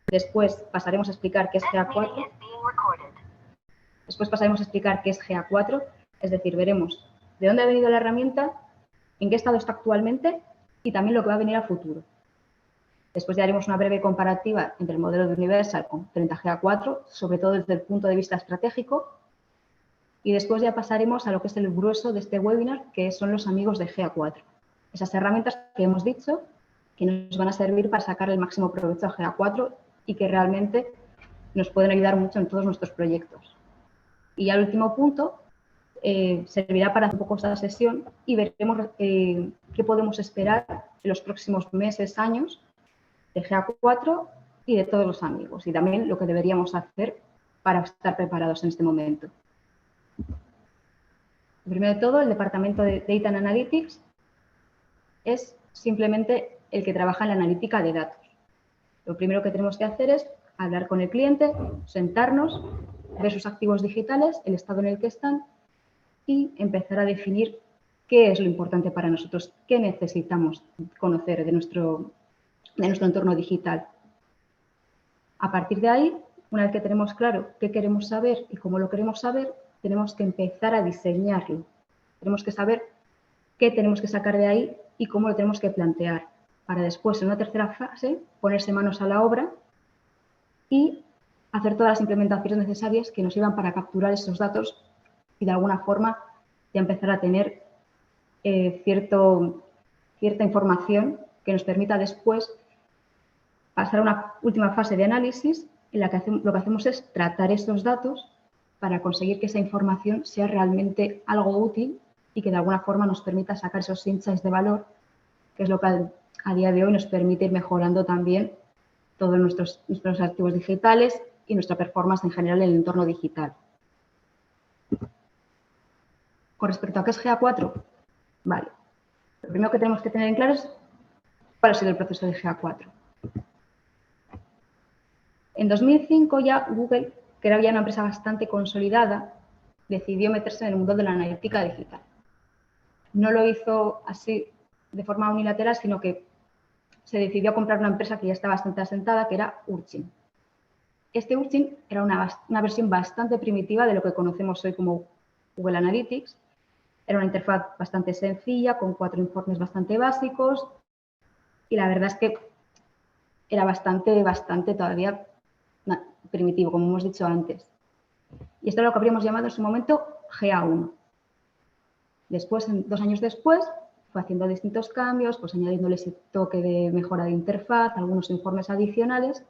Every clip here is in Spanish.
Después pasaremos a explicar qué es GA4. Después pasaremos a explicar qué es GA4, es decir, veremos de dónde ha venido la herramienta, en qué estado está actualmente y también lo que va a venir a futuro. Después ya haremos una breve comparativa entre el modelo de Universal frente a GA4, sobre todo desde el punto de vista estratégico. Y después ya pasaremos a lo que es el grueso de este webinar, que son los amigos de GA4. Esas herramientas que hemos dicho que nos van a servir para sacar el máximo provecho a GA4 y que realmente nos pueden ayudar mucho en todos nuestros proyectos. Y ya el último punto servirá para un poco esta sesión y veremos qué podemos esperar en los próximos meses, años de GA4 y de todos los amigos, y también lo que deberíamos hacer para estar preparados en este momento. Primero de todo, el departamento de Data and Analytics es simplemente el que trabaja en la analítica de datos. Lo primero que tenemos que hacer es hablar con el cliente, sentarnos, ver sus activos digitales, el estado en el que están y empezar a definir qué es lo importante para nosotros, qué necesitamos conocer de nuestro entorno digital. A partir de ahí, una vez que tenemos claro qué queremos saber y cómo lo queremos saber, tenemos que empezar a diseñarlo. Tenemos que saber qué tenemos que sacar de ahí y cómo lo tenemos que plantear, para después, en una tercera fase, ponerse manos a la obra y hacer todas las implementaciones necesarias que nos sirvan para capturar esos datos y, de alguna forma, ya empezar a tener cierta información que nos permita después pasar a una última fase de análisis en la que lo que hacemos es tratar esos datos para conseguir que esa información sea realmente algo útil y que de alguna forma nos permita sacar esos insights de valor, que es lo que a día de hoy nos permite ir mejorando también todos nuestros activos digitales y nuestra performance en general en el entorno digital. Con respecto a qué es GA4, vale. Lo primero que tenemos que tener en claro es cuál ha sido el proceso de GA4. En 2005 ya Google, que era ya una empresa bastante consolidada, decidió meterse en el mundo de la analítica digital. No lo hizo así de forma unilateral, sino que se decidió a comprar una empresa que ya está bastante asentada, que era Urchin. Este Urchin era una versión bastante primitiva de lo que conocemos hoy como Google Analytics. Era una interfaz bastante sencilla, con 4 informes bastante básicos, y la verdad es que era bastante todavía primitivo, como hemos dicho antes. Y esto es lo que habríamos llamado en su momento GA1. Después, 2 años después, fue haciendo distintos cambios, pues añadiéndole ese toque de mejora de interfaz, algunos informes adicionales,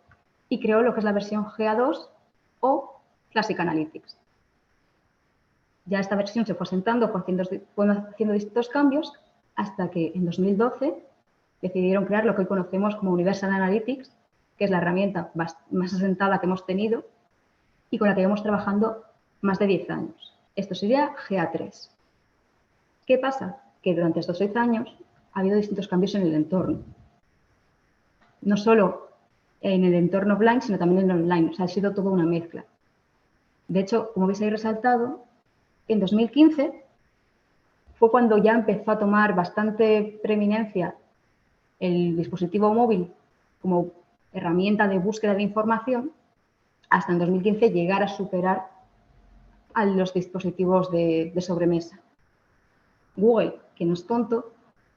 y creó lo que es la versión GA2 o Classic Analytics. Ya esta versión se fue asentando, fue haciendo distintos cambios, hasta que en 2012 decidieron crear lo que hoy conocemos como Universal Analytics, que es la herramienta más asentada que hemos tenido y con la que llevamos trabajando más de 10 años. Esto sería GA3. ¿Qué pasa? Que durante estos 10 años ha habido distintos cambios en el entorno. No solo en el entorno offline, sino también en el online. O sea, ha sido toda una mezcla. De hecho, como veis ahí resaltado, en 2015 fue cuando ya empezó a tomar bastante preeminencia el dispositivo móvil como herramienta de búsqueda de información, hasta en 2015 llegar a superar a los dispositivos de sobremesa. Google, que no es tonto,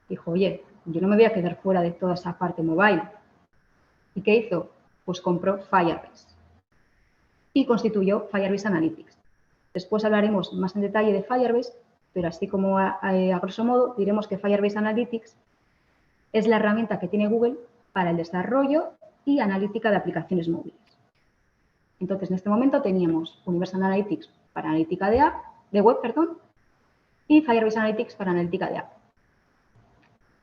dijo, oye, yo no me voy a quedar fuera de toda esa parte mobile. ¿Y qué hizo? Pues compró Firebase y constituyó Firebase Analytics. Después hablaremos más en detalle de Firebase, pero así como a grosso modo diremos que Firebase Analytics es la herramienta que tiene Google para el desarrollo y analítica de aplicaciones móviles. Entonces, en este momento teníamos Universal Analytics para analítica de web, y Firebase Analytics para analítica de app.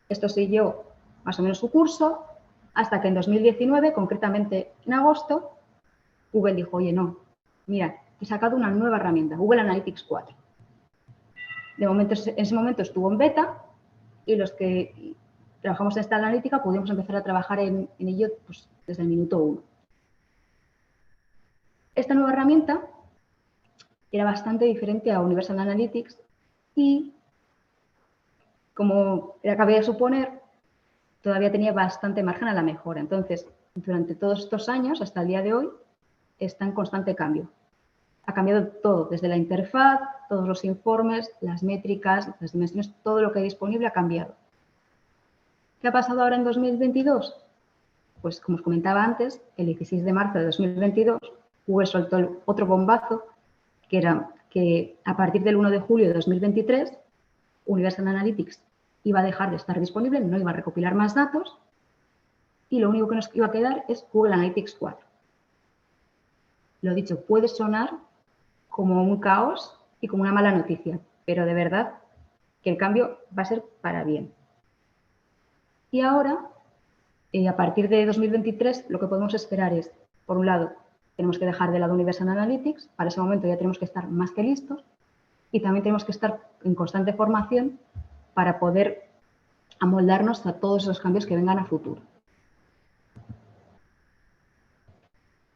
Esto siguió más o menos su curso hasta que en 2019, concretamente en agosto, Google dijo, oye, no, mira, he sacado una nueva herramienta, Google Analytics 4. De momento, en ese momento estuvo en beta y los que trabajamos en esta analítica pudimos empezar a trabajar en ello pues, desde el minuto 1. Esta nueva herramienta era bastante diferente a Universal Analytics y, como acabé de suponer, todavía tenía bastante margen a la mejora. Entonces, durante todos estos años, hasta el día de hoy, está en constante cambio. Ha cambiado todo, desde la interfaz, todos los informes, las métricas, las dimensiones, todo lo que hay disponible ha cambiado. ¿Qué ha pasado ahora en 2022? Pues como os comentaba antes, el 16 de marzo de 2022, Google soltó otro bombazo, que era que a partir del 1 de julio de 2023, Universal Analytics iba a dejar de estar disponible, no iba a recopilar más datos y lo único que nos iba a quedar es Google Analytics 4. Lo dicho, puede sonar como un caos y como una mala noticia, pero de verdad que el cambio va a ser para bien. Y ahora, a partir de 2023, lo que podemos esperar es, por un lado, tenemos que dejar de lado Universal Analytics, para ese momento ya tenemos que estar más que listos y también tenemos que estar en constante formación para poder amoldarnos a todos esos cambios que vengan a futuro.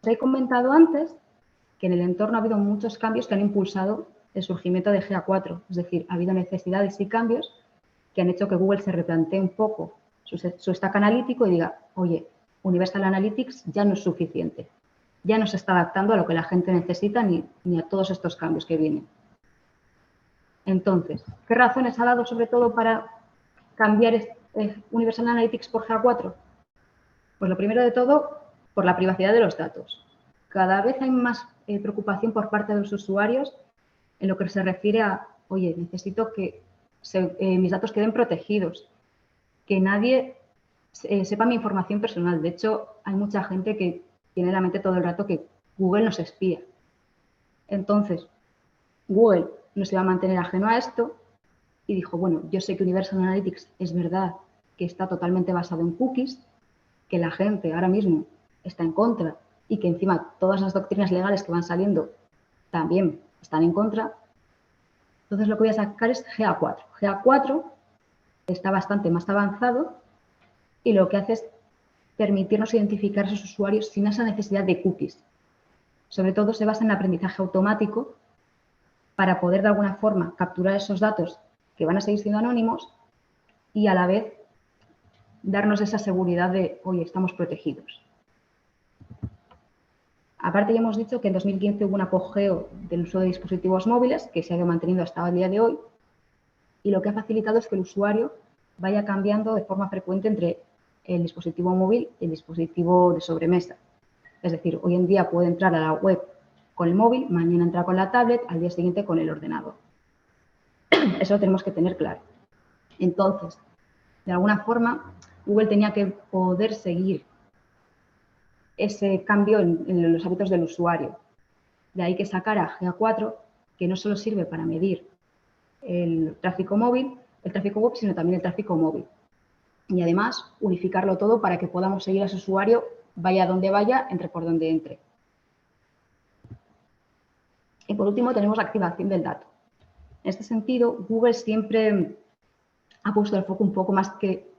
Os he comentado antes que en el entorno ha habido muchos cambios que han impulsado el surgimiento de GA4, es decir, ha habido necesidades y cambios que han hecho que Google se replantee un poco su stack analítico y diga, oye, Universal Analytics ya no es suficiente, ya no se está adaptando a lo que la gente necesita ni a todos estos cambios que vienen. Entonces, ¿qué razones ha dado sobre todo para cambiar Universal Analytics por GA4? Pues lo primero de todo, por la privacidad de los datos. Cada vez hay más preocupación por parte de los usuarios en lo que se refiere a, oye, necesito que mis datos queden protegidos, que nadie sepa mi información personal. De hecho, hay mucha gente que tiene en la mente todo el rato que Google nos espía. Entonces, Google no se va a mantener ajeno a esto y dijo, bueno, yo sé que Universal Analytics es verdad que está totalmente basado en cookies, que la gente ahora mismo está en contra y que encima todas las doctrinas legales que van saliendo también están en contra. Entonces lo que voy a sacar es GA4. GA4 está bastante más avanzado y lo que hace es permitirnos identificar a esos usuarios sin esa necesidad de cookies. Sobre todo se basa en aprendizaje automático para poder de alguna forma capturar esos datos que van a seguir siendo anónimos y a la vez darnos esa seguridad de, oye, estamos protegidos. Aparte ya hemos dicho que en 2015 hubo un apogeo del uso de dispositivos móviles que se ha ido manteniendo hasta el día de hoy y lo que ha facilitado es que el usuario vaya cambiando de forma frecuente entre el dispositivo móvil y el dispositivo de sobremesa. Es decir, hoy en día puede entrar a la web con el móvil, mañana entrar con la tablet, al día siguiente con el ordenador. Eso lo tenemos que tener claro. Entonces, de alguna forma, Google tenía que poder seguir ese cambio en los hábitos del usuario. De ahí que sacara GA4, que no solo sirve para medir el tráfico móvil, el tráfico web, sino también el tráfico móvil. Y además, unificarlo todo para que podamos seguir a ese usuario, vaya donde vaya, entre por donde entre. Y por último, tenemos la activación del dato. En este sentido, Google siempre ha puesto el foco un poco más que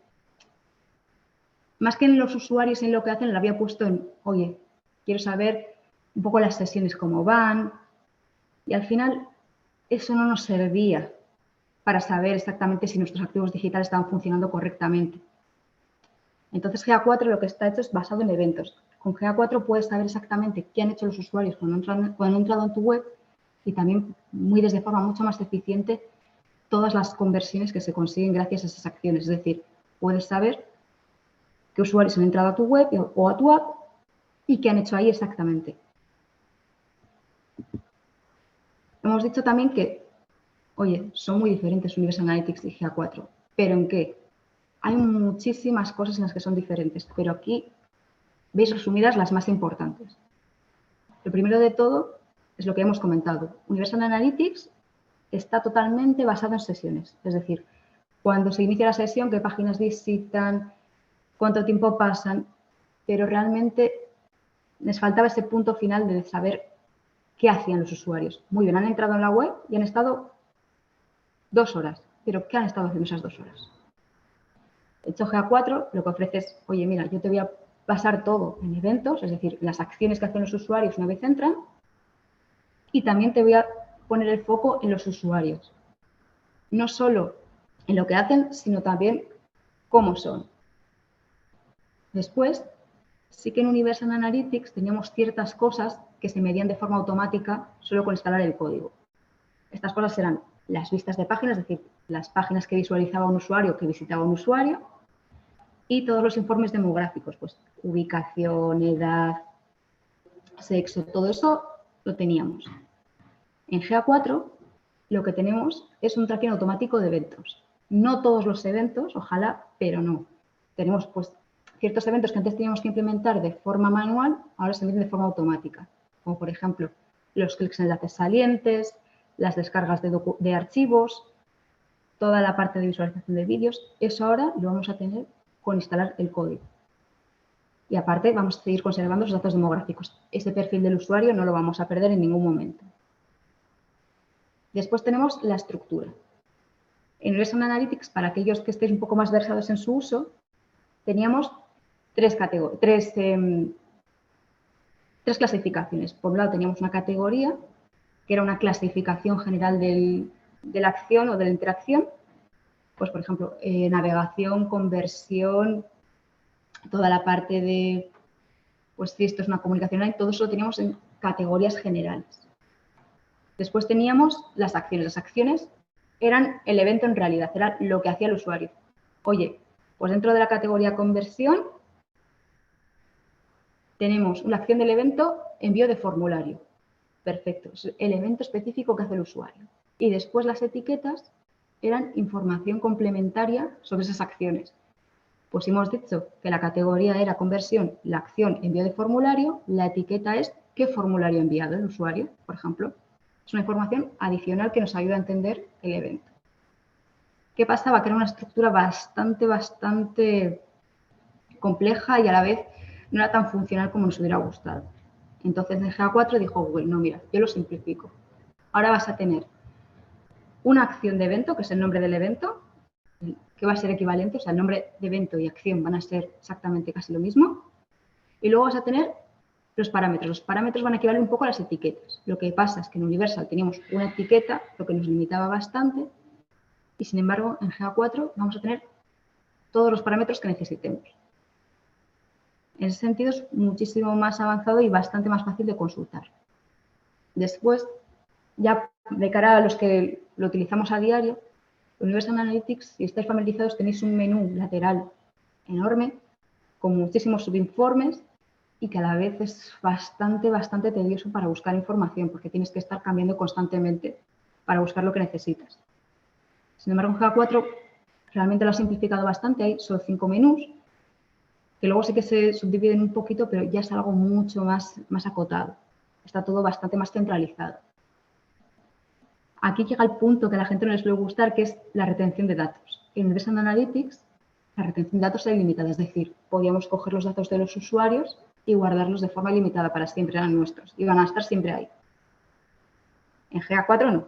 en los usuarios y en lo que hacen, lo había puesto en, oye, quiero saber un poco las sesiones cómo van. Y al final, eso no nos servía para saber exactamente si nuestros activos digitales estaban funcionando correctamente. Entonces, GA4 lo que está hecho es basado en eventos. Con GA4 puedes saber exactamente qué han hecho los usuarios cuando han entrado en tu web y también de forma mucho más eficiente todas las conversiones que se consiguen gracias a esas acciones. Es decir, puedes saber qué usuarios han entrado a tu web o a tu app y qué han hecho ahí exactamente. Hemos dicho también que, oye, son muy diferentes Universal Analytics y GA4, ¿pero en qué? Hay muchísimas cosas en las que son diferentes, pero aquí veis resumidas las más importantes. Lo primero de todo es lo que hemos comentado. Universal Analytics está totalmente basado en sesiones, es decir, cuando se inicia la sesión, qué páginas visitan, cuánto tiempo pasan, pero realmente les faltaba ese punto final de saber qué hacían los usuarios. Muy bien, han entrado en la web y han estado 2 horas, pero ¿qué han estado haciendo esas 2 horas? De hecho, GA4 lo que ofrece es, oye, mira, yo te voy a basar todo en eventos, es decir, las acciones que hacen los usuarios una vez entran, y también te voy a poner el foco en los usuarios. No solo en lo que hacen, sino también cómo son. Después, Sí que en Universal Analytics teníamos ciertas cosas que se medían de forma automática solo con instalar el código. Estas cosas eran las vistas de páginas, es decir, las páginas que visualizaba un usuario, que visitaba un usuario, y todos los informes demográficos, pues ubicación, edad, sexo, todo eso lo teníamos. En GA4 lo que tenemos es un tracking automático de eventos. No todos los eventos, ojalá, pero no. Tenemos pues ciertos eventos que antes teníamos que implementar de forma manual, ahora se meten de forma automática. Como por ejemplo los clics en enlaces salientes, las descargas de archivos, toda la parte de visualización de vídeos. Eso ahora lo vamos a tener con instalar el código. Y aparte vamos a seguir conservando los datos demográficos. Ese perfil del usuario no lo vamos a perder en ningún momento. Después tenemos la estructura. En Universal Analytics, para aquellos que estéis un poco más versados en su uso, teníamos tres clasificaciones. Por un lado teníamos una categoría, que era una clasificación general de la acción o de la interacción. Pues, por ejemplo, navegación, conversión, toda la parte de, pues si esto es una comunicación online, todo eso lo teníamos en categorías generales. Después teníamos las acciones. Las acciones eran el evento en realidad, era lo que hacía el usuario. Oye, pues dentro de la categoría conversión tenemos la acción del evento envío de formulario. Perfecto, es el evento específico que hace el usuario. Y después las etiquetas eran información complementaria sobre esas acciones. Pues hemos dicho que la categoría era conversión, la acción envío de formulario, la etiqueta es qué formulario ha enviado el usuario, por ejemplo. Es una información adicional que nos ayuda a entender el evento. ¿Qué pasaba? Que era una estructura bastante compleja y a la vez no era tan funcional como nos hubiera gustado. Entonces en GA4 dijo Google, no, mira, yo lo simplifico. Ahora vas a tener una acción de evento, que es el nombre del evento, que va a ser equivalente, o sea, el nombre de evento y acción van a ser exactamente casi lo mismo. Y luego vas a tener los parámetros. Los parámetros van a equivaler un poco a las etiquetas. Lo que pasa es que en Universal teníamos una etiqueta, lo que nos limitaba bastante, y sin embargo en GA4 vamos a tener todos los parámetros que necesitemos. En ese sentido es muchísimo más avanzado y bastante más fácil de consultar. Después, ya de cara a los que lo utilizamos a diario, Universal Analytics, si estáis familiarizados, tenéis un menú lateral enorme con muchísimos subinformes y que a la vez es bastante tedioso para buscar información porque tienes que estar cambiando constantemente para buscar lo que necesitas. Sin embargo, en GA4 realmente lo ha simplificado bastante, hay solo 5 menús, que luego sí que se subdividen un poquito, pero ya es algo mucho más acotado. Está todo bastante más centralizado. Aquí llega el punto que a la gente no les suele gustar, que es la retención de datos. En Universal Analytics, la retención de datos era ilimitada, es decir, podíamos coger los datos de los usuarios y guardarlos de forma ilimitada para siempre, eran nuestros, y van a estar siempre ahí. En GA4 no.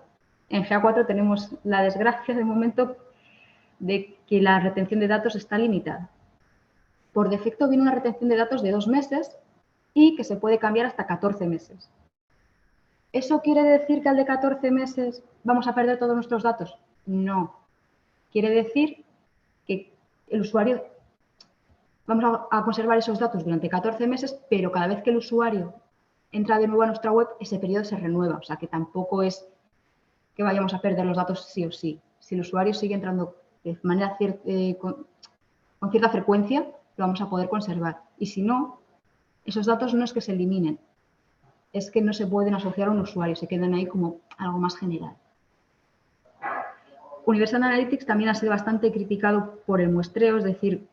En GA4 tenemos la desgracia de momento de que la retención de datos está limitada. Por defecto viene una retención de datos de 2 meses y que se puede cambiar hasta 14 meses. ¿Eso quiere decir que al de 14 meses vamos a perder todos nuestros datos? No. Quiere decir que el usuario, vamos a conservar esos datos durante 14 meses, pero cada vez que el usuario entra de nuevo a nuestra web, ese periodo se renueva. O sea, que tampoco es que vayamos a perder los datos sí o sí. Si el usuario sigue entrando de manera con cierta frecuencia, lo vamos a poder conservar. Y si no, esos datos no es que se eliminen, es que no se pueden asociar a un usuario, se quedan ahí como algo más general. Universal Analytics también ha sido bastante criticado por el muestreo, es decir,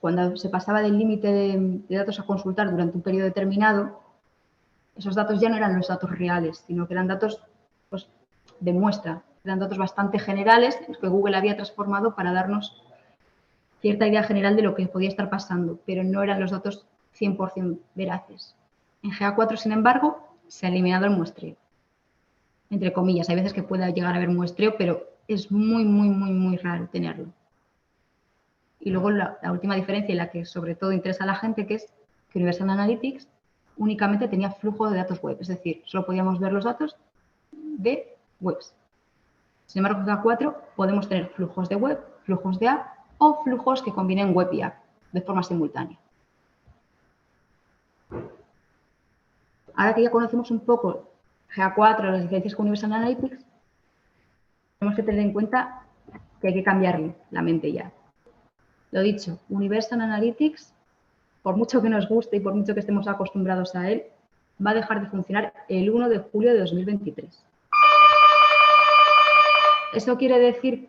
cuando se pasaba del límite de datos a consultar durante un periodo determinado, esos datos ya no eran los datos reales, sino que eran datos pues, de muestra, eran datos bastante generales que Google había transformado para darnos cierta idea general de lo que podía estar pasando, pero no eran los datos 100% veraces. En GA4, sin embargo, se ha eliminado el muestreo. Entre comillas, hay veces que pueda llegar a haber muestreo, pero es muy raro tenerlo. Y luego la última diferencia y la que sobre todo interesa a la gente, que es que Universal Analytics únicamente tenía flujo de datos web, es decir, solo podíamos ver los datos de webs. Sin embargo, en GA4 podemos tener flujos de web, flujos de app o flujos que combinen web y app de forma simultánea. Ahora que ya conocemos un poco GA4, las diferencias con Universal Analytics, tenemos que tener en cuenta que hay que cambiarle la mente ya. Lo dicho, Universal Analytics, por mucho que nos guste y por mucho que estemos acostumbrados a él, va a dejar de funcionar el 1 de julio de 2023. ¿Eso quiere decir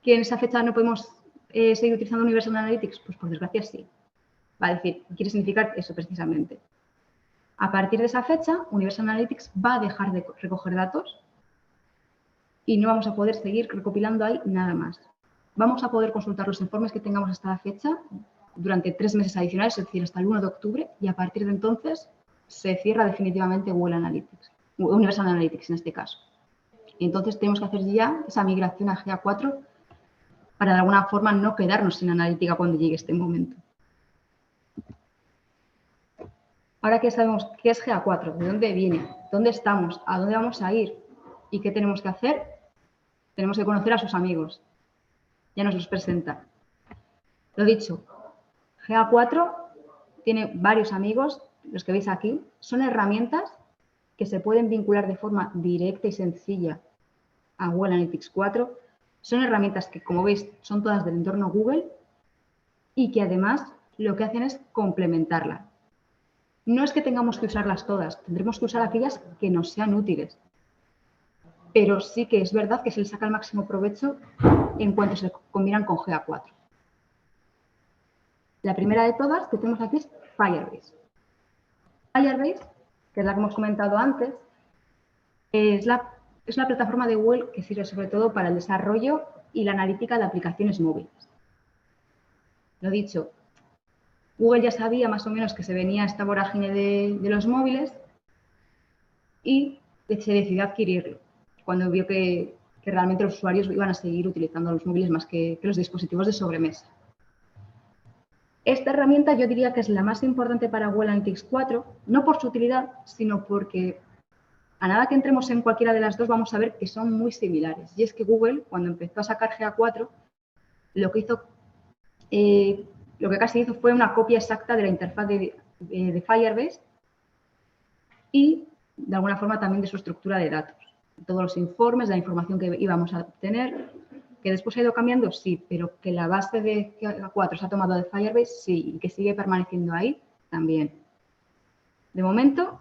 que en esa fecha no podemos seguir utilizando Universal Analytics? Pues por desgracia sí. Va a decir, quiere significar eso precisamente. A partir de esa fecha, Universal Analytics va a dejar de recoger datos y no vamos a poder seguir recopilando ahí nada más. Vamos a poder consultar los informes que tengamos hasta la fecha durante 3 meses adicionales, es decir, hasta el 1 de octubre, y a partir de entonces se cierra definitivamente Google Analytics, Universal Analytics en este caso. Y entonces tenemos que hacer ya esa migración a GA4 para de alguna forma no quedarnos sin analítica cuando llegue este momento. Ahora que sabemos qué es GA4, de dónde viene, dónde estamos, a dónde vamos a ir y qué tenemos que hacer, tenemos que conocer a sus amigos. Ya nos los presenta. Lo dicho, GA4 tiene varios amigos, los que veis aquí, son herramientas que se pueden vincular de forma directa y sencilla a Google Analytics 4. Son herramientas que, como veis, son todas del entorno Google y que además lo que hacen es complementarla. No es que tengamos que usarlas todas, tendremos que usar aquellas que nos sean útiles. Pero sí que es verdad que se les saca el máximo provecho en cuanto se combinan con GA4. La primera de todas que tenemos aquí es Firebase. Firebase, que es la que hemos comentado antes, es una plataforma de Google que sirve sobre todo para el desarrollo y la analítica de aplicaciones móviles. Lo dicho, Google ya sabía más o menos que se venía esta vorágine de los móviles y se decidió adquirirlo cuando vio que realmente los usuarios iban a seguir utilizando los móviles más que los dispositivos de sobremesa. Esta herramienta yo diría que es la más importante para Google Analytics 4, no por su utilidad, sino porque a nada que entremos en cualquiera de las dos vamos a ver que son muy similares. Y es que Google, cuando empezó a sacar GA4, lo que casi hizo fue una copia exacta de la interfaz de Firebase y, de alguna forma, también de su estructura de datos. Todos los informes, la información que íbamos a obtener, que después ha ido cambiando, sí, pero que la base de GA4 se ha tomado de Firebase, sí, y que sigue permaneciendo ahí, también. De momento,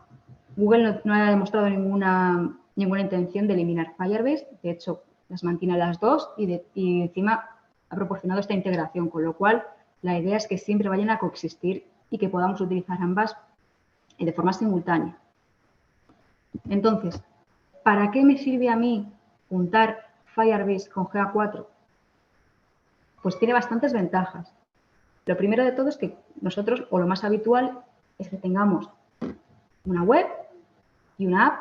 Google no ha demostrado ninguna intención de eliminar Firebase, de hecho, las mantiene las dos y encima ha proporcionado esta integración, con lo cual la idea es que siempre vayan a coexistir y que podamos utilizar ambas de forma simultánea. Entonces, ¿para qué me sirve a mí juntar Firebase con GA4? Pues tiene bastantes ventajas. Lo primero de todo es que nosotros, o lo más habitual, es que tengamos una web y una app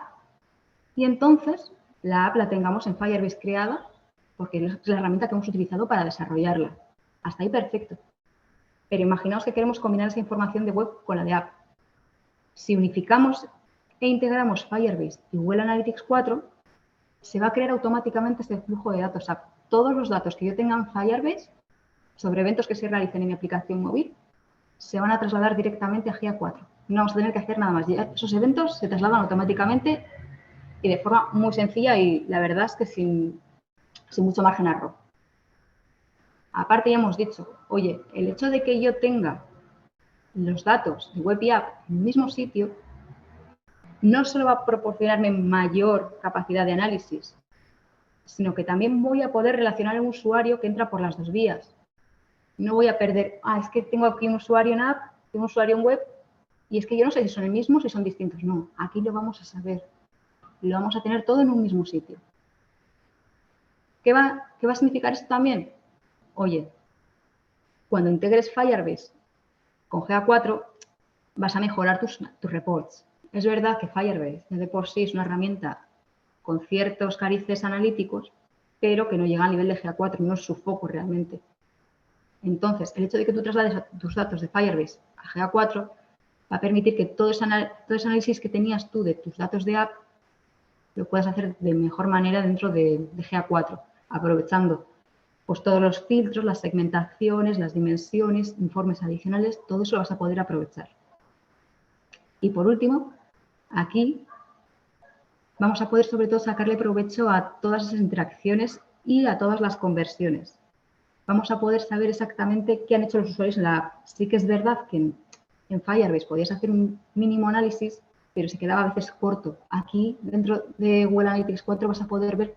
y entonces la app la tengamos en Firebase creada porque es la herramienta que hemos utilizado para desarrollarla. Hasta ahí perfecto. Pero imaginaos que queremos combinar esa información de web con la de app. Si unificamos e integramos Firebase y Google Analytics 4, se va a crear automáticamente este flujo de datos app. Todos los datos que yo tenga en Firebase sobre eventos que se realicen en mi aplicación móvil se van a trasladar directamente a GA4. No vamos a tener que hacer nada más. Ya esos eventos se trasladan automáticamente y de forma muy sencilla y la verdad es que sin mucho margen a error. Aparte ya hemos dicho, oye, el hecho de que yo tenga los datos de web y app en el mismo sitio no solo va a proporcionarme mayor capacidad de análisis, sino que también voy a poder relacionar a un usuario que entra por las dos vías. No voy a perder, es que tengo aquí un usuario en app, tengo un usuario en web, y es que yo no sé si son el mismo o si son distintos. No, aquí lo vamos a saber. Lo vamos a tener todo en un mismo sitio. ¿Qué va a significar esto también? Oye, cuando integres Firebase con GA4, vas a mejorar tus reports. Es verdad que Firebase de por sí es una herramienta con ciertos carices analíticos, pero que no llega al nivel de GA4, no es su foco realmente. Entonces, el hecho de que tú traslades tus datos de Firebase a GA4 va a permitir que todo ese análisis que tenías tú de tus datos de app lo puedas hacer de mejor manera dentro de GA4, aprovechando pues todos los filtros, las segmentaciones, las dimensiones, informes adicionales, todo eso lo vas a poder aprovechar. Y por último, aquí vamos a poder sobre todo sacarle provecho a todas esas interacciones y a todas las conversiones. Vamos a poder saber exactamente qué han hecho los usuarios en la app. Sí que es verdad que en Firebase podías hacer un mínimo análisis, pero se quedaba a veces corto. Aquí, dentro de Google Analytics 4, vas a poder ver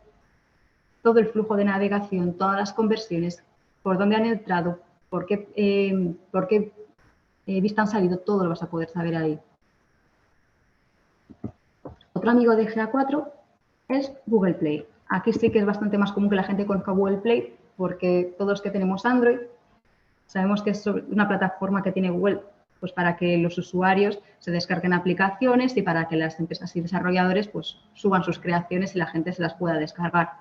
todo el flujo de navegación, todas las conversiones, por dónde han entrado, por qué vista han salido, todo lo vas a poder saber ahí. Otro amigo de GA4 es Google Play. Aquí sí que es bastante más común que la gente conozca Google Play, porque todos los que tenemos Android sabemos que es una plataforma que tiene Google pues para que los usuarios se descarguen aplicaciones y para que las empresas y desarrolladores pues suban sus creaciones y la gente se las pueda descargar.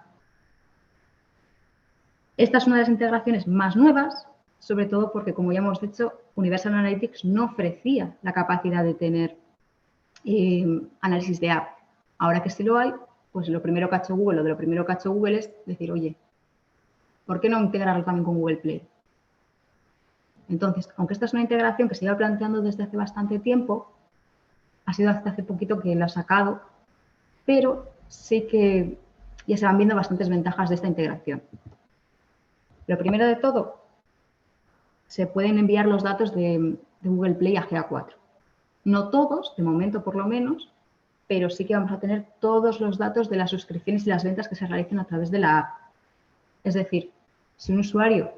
Esta es una de las integraciones más nuevas, sobre todo porque, como ya hemos dicho, Universal Analytics no ofrecía la capacidad de tener análisis de app. Ahora que sí lo hay, pues lo primero que ha hecho Google, o de lo primero que ha hecho Google es decir, oye, ¿por qué no integrarlo también con Google Play? Entonces, aunque esta es una integración que se iba planteando desde hace bastante tiempo, ha sido hasta hace poquito que lo ha sacado, pero sí que ya se van viendo bastantes ventajas de esta integración. Lo primero de todo, se pueden enviar los datos de Google Play a GA4. No todos, de momento por lo menos, pero sí que vamos a tener todos los datos de las suscripciones y las ventas que se realicen a través de la app. Es decir, si un usuario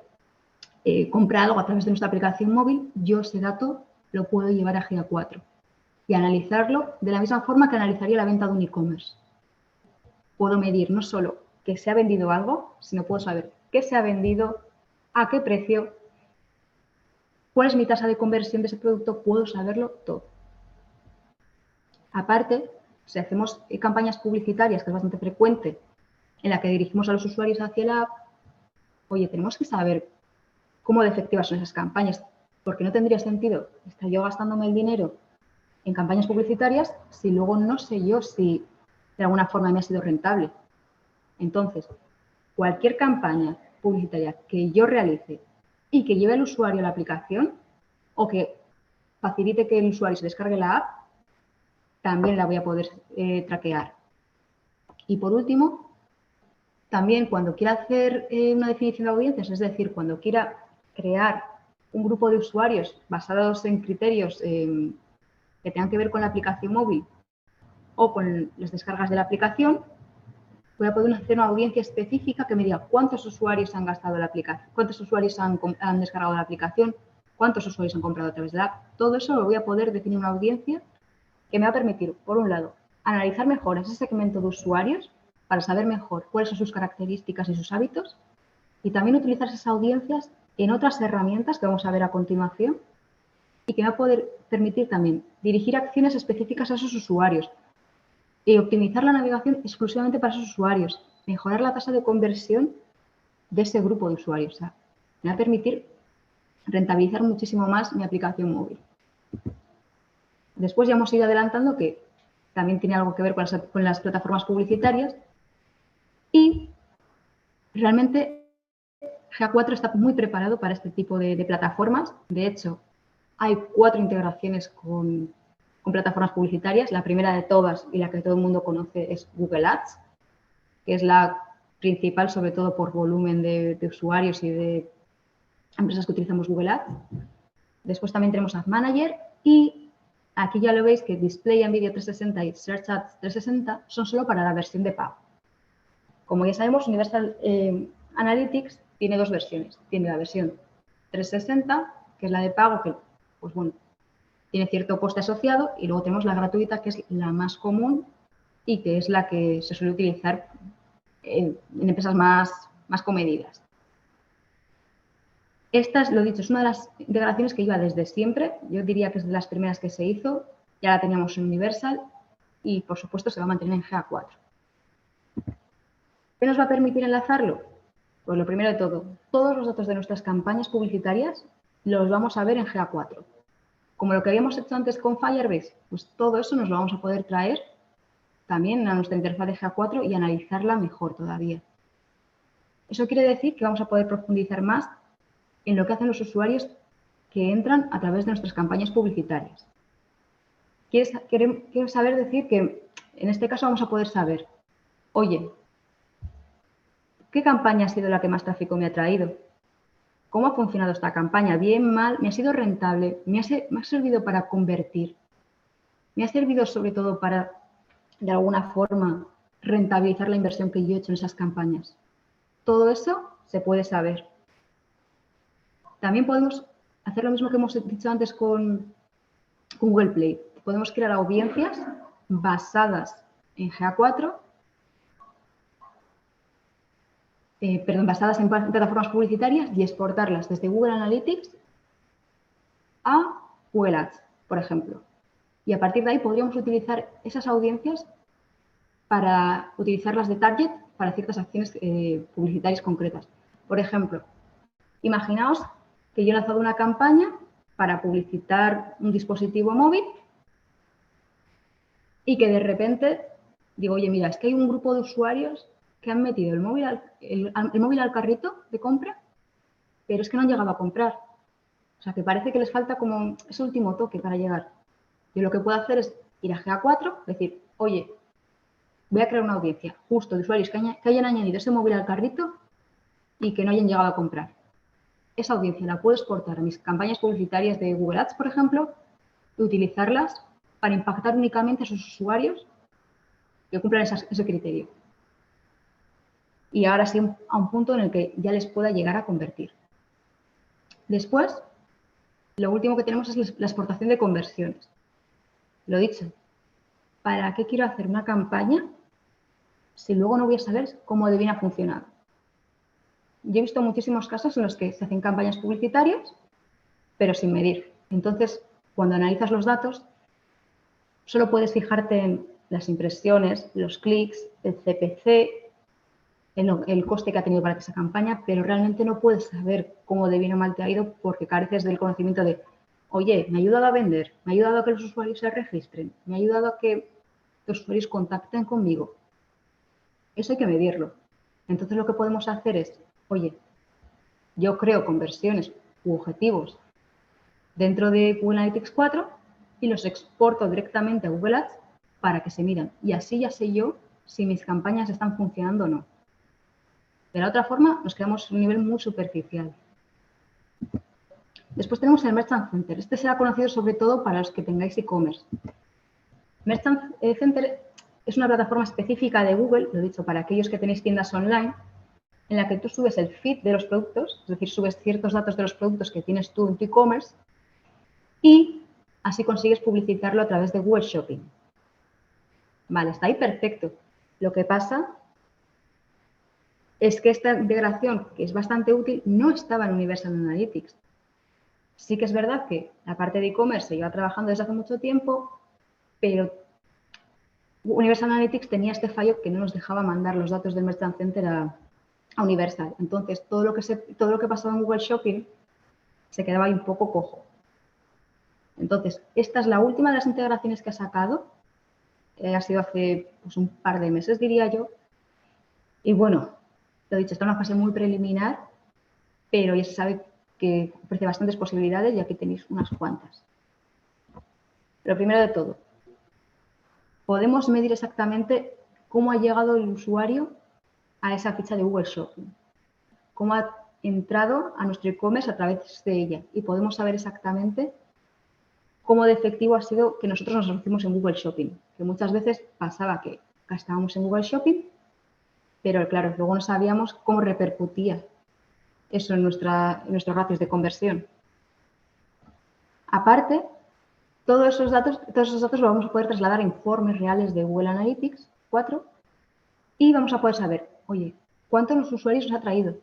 compra algo a través de nuestra aplicación móvil, yo ese dato lo puedo llevar a GA4 y analizarlo de la misma forma que analizaría la venta de un e-commerce. Puedo medir no solo que se ha vendido algo, sino puedo saber qué se ha vendido, a qué precio, cuál es mi tasa de conversión de ese producto, puedo saberlo todo. Aparte, si hacemos campañas publicitarias, que es bastante frecuente, en la que dirigimos a los usuarios hacia la app, oye, tenemos que saber cómo de efectivas son esas campañas, porque no tendría sentido estar yo gastándome el dinero en campañas publicitarias si luego no sé yo si de alguna forma me ha sido rentable. Entonces, cualquier campaña publicitaria que yo realice y que lleve al usuario a la aplicación o que facilite que el usuario se descargue la app, también la voy a poder traquear. Y por último, también cuando quiera hacer una definición de audiencias, es decir, cuando quiera crear un grupo de usuarios basados en criterios que tengan que ver con la aplicación móvil o con las descargas de la aplicación, voy a poder hacer una audiencia específica que me diga cuántos usuarios han gastado la aplicación, cuántos usuarios han descargado la aplicación, cuántos usuarios han comprado a través de la app. Todo eso lo voy a poder definir una audiencia que me va a permitir, por un lado, analizar mejor ese segmento de usuarios para saber mejor cuáles son sus características y sus hábitos, y también utilizar esas audiencias en otras herramientas que vamos a ver a continuación y que me va a poder permitir también dirigir acciones específicas a esos usuarios y optimizar la navegación exclusivamente para esos usuarios, mejorar la tasa de conversión de ese grupo de usuarios. O sea, me va a permitir rentabilizar muchísimo más mi aplicación móvil. Después ya hemos ido adelantando que también tiene algo que ver con las plataformas publicitarias y realmente GA4 está muy preparado para este tipo de plataformas. De hecho, hay 4 integraciones con plataformas publicitarias. La primera de todas y la que todo el mundo conoce es Google Ads, que es la principal, sobre todo por volumen de usuarios y de empresas que utilizamos Google Ads. Después también tenemos Ad Manager y aquí ya lo veis que Display and Video 360 y Search Ads 360 son solo para la versión de pago. Como ya sabemos, Universal Analytics tiene 2 versiones. Tiene la versión 360, que es la de pago, que pues bueno, tiene cierto coste asociado, y luego tenemos la gratuita, que es la más común y que es la que se suele utilizar en empresas más comedidas. Esta, lo dicho, es una de las integraciones que iba desde siempre. Yo diría que es de las primeras que se hizo. Ya la teníamos en Universal y, por supuesto, se va a mantener en GA4. ¿Qué nos va a permitir enlazarlo? Pues lo primero de todo, todos los datos de nuestras campañas publicitarias los vamos a ver en GA4. Como lo que habíamos hecho antes con Firebase, pues todo eso nos lo vamos a poder traer también a nuestra interfaz de GA4 y analizarla mejor todavía. Eso quiere decir que vamos a poder profundizar más en lo que hacen los usuarios que entran a través de nuestras campañas publicitarias. quiero saber decir que en este caso vamos a poder saber, oye, ¿qué campaña ha sido la que más tráfico me ha traído? ¿Cómo ha funcionado esta campaña? ¿Bien, mal? ¿Me ha sido rentable? ¿Me ha servido para convertir? ¿Me ha servido sobre todo para, de alguna forma, rentabilizar la inversión que yo he hecho en esas campañas? Todo eso se puede saber. También podemos hacer lo mismo que hemos dicho antes con Google Play. Podemos crear audiencias basadas en GA4, basadas en plataformas publicitarias y exportarlas desde Google Analytics a Google Ads, por ejemplo. Y a partir de ahí podríamos utilizar esas audiencias para utilizarlas de target para ciertas acciones publicitarias concretas. Por ejemplo, imaginaos que yo he lanzado una campaña para publicitar un dispositivo móvil y que de repente digo, oye, mira, es que hay un grupo de usuarios que han metido el móvil al carrito de compra, pero es que no han llegado a comprar. O sea, que parece que les falta como ese último toque para llegar. Yo lo que puedo hacer es ir a GA4, decir, oye, voy a crear una audiencia justo de usuarios que hayan añadido ese móvil al carrito y que no hayan llegado a comprar. Esa audiencia la puedo exportar a mis campañas publicitarias de Google Ads, por ejemplo, y utilizarlas para impactar únicamente a esos usuarios que cumplan ese criterio. Y ahora sí a un punto en el que ya les pueda llegar a convertir. Después, lo último que tenemos es la exportación de conversiones. Lo dicho, ¿para qué quiero hacer una campaña si luego no voy a saber cómo de bien ha funcionado? Yo he visto muchísimos casos en los que se hacen campañas publicitarias, pero sin medir. Entonces, cuando analizas los datos, solo puedes fijarte en las impresiones, los clics, el CPC, el coste que ha tenido para esa campaña, pero realmente no puedes saber cómo de bien o mal te ha ido porque careces del conocimiento de, oye, me ha ayudado a vender, me ha ayudado a que los usuarios se registren, me ha ayudado a que los usuarios contacten conmigo. Eso hay que medirlo. Entonces lo que podemos hacer es, oye, yo creo conversiones u objetivos dentro de Google Analytics 4 y los exporto directamente a Google Ads para que se midan. Y así ya sé yo si mis campañas están funcionando o no. De la otra forma, nos quedamos en un nivel muy superficial. Después tenemos el Merchant Center. Este será conocido sobre todo para los que tengáis e-commerce. Merchant Center es una plataforma específica de Google, lo he dicho, para aquellos que tenéis tiendas online, en la que tú subes el feed de los productos, es decir, subes ciertos datos de los productos que tienes tú en tu e-commerce y así consigues publicitarlo a través de Google Shopping. Vale, está ahí perfecto. Lo que pasa es que esta integración, que es bastante útil, no estaba en Universal Analytics. Sí que es verdad que la parte de e-commerce se lleva trabajando desde hace mucho tiempo, pero Universal Analytics tenía este fallo que no nos dejaba mandar los datos del Merchant Center a Universal. Entonces, todo lo que pasaba en Google Shopping se quedaba ahí un poco cojo. Entonces, esta es la última de las integraciones que ha sacado. Ha sido hace pues, un par de meses, diría yo. Y bueno, lo dicho, está en una fase muy preliminar, pero ya se sabe que ofrece bastantes posibilidades y aquí tenéis unas cuantas. Lo primero de todo, podemos medir exactamente cómo ha llegado el usuario a esa ficha de Google Shopping, cómo ha entrado a nuestro e-commerce a través de ella y podemos saber exactamente cómo de efectivo ha sido que nosotros nos asociemos en Google Shopping, que muchas veces pasaba que gastábamos en Google Shopping, pero claro, luego no sabíamos cómo repercutía eso en nuestros ratios de conversión. Aparte, todos esos datos los vamos a poder trasladar a informes reales de Google Analytics 4 y vamos a poder saber, oye, ¿cuántos usuarios nos ha traído?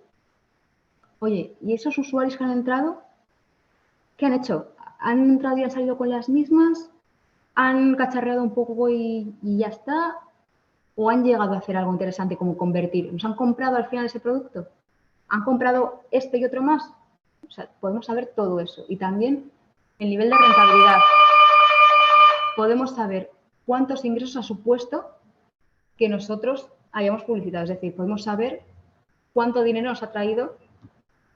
Oye, ¿y esos usuarios que han entrado, qué han hecho? ¿Han entrado y han salido con las mismas? ¿Han cacharreado un poco y ya está? ¿O han llegado a hacer algo interesante como convertir? ¿Nos han comprado al final ese producto? ¿Han comprado este y otro más? O sea, podemos saber todo eso. Y también el nivel de rentabilidad. Podemos saber cuántos ingresos ha supuesto que nosotros hayamos publicitado. Es decir, podemos saber cuánto dinero nos ha traído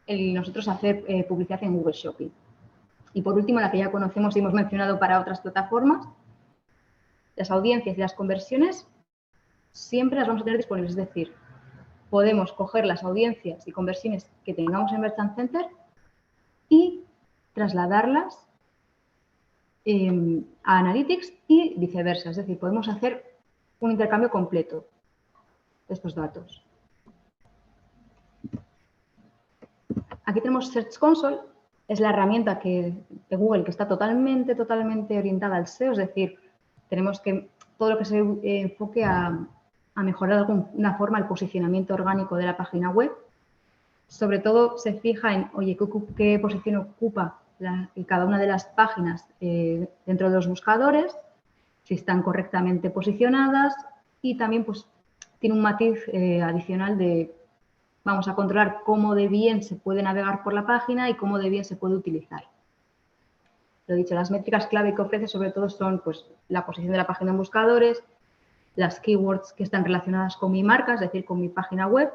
el nosotros hacer publicidad en Google Shopping. Y por último, la que ya conocemos y hemos mencionado para otras plataformas, las audiencias y las conversiones siempre las vamos a tener disponibles. Es decir, podemos coger las audiencias y conversiones que tengamos en Merchant Center y trasladarlas a Analytics y viceversa. Es decir, podemos hacer un intercambio completo de estos datos. Aquí tenemos Search Console, es la herramienta de Google que está totalmente orientada al SEO, es decir, tenemos que todo lo que se enfoque a mejorar de alguna forma el posicionamiento orgánico de la página web. Sobre todo se fija en, oye, qué posición ocupa cada una de las páginas dentro de los buscadores, si están correctamente posicionadas y también pues tiene un matiz adicional de vamos a controlar cómo de bien se puede navegar por la página y cómo de bien se puede utilizar. Lo dicho, las métricas clave que ofrece sobre todo son pues, la posición de la página en buscadores, las keywords que están relacionadas con mi marca, es decir, con mi página web,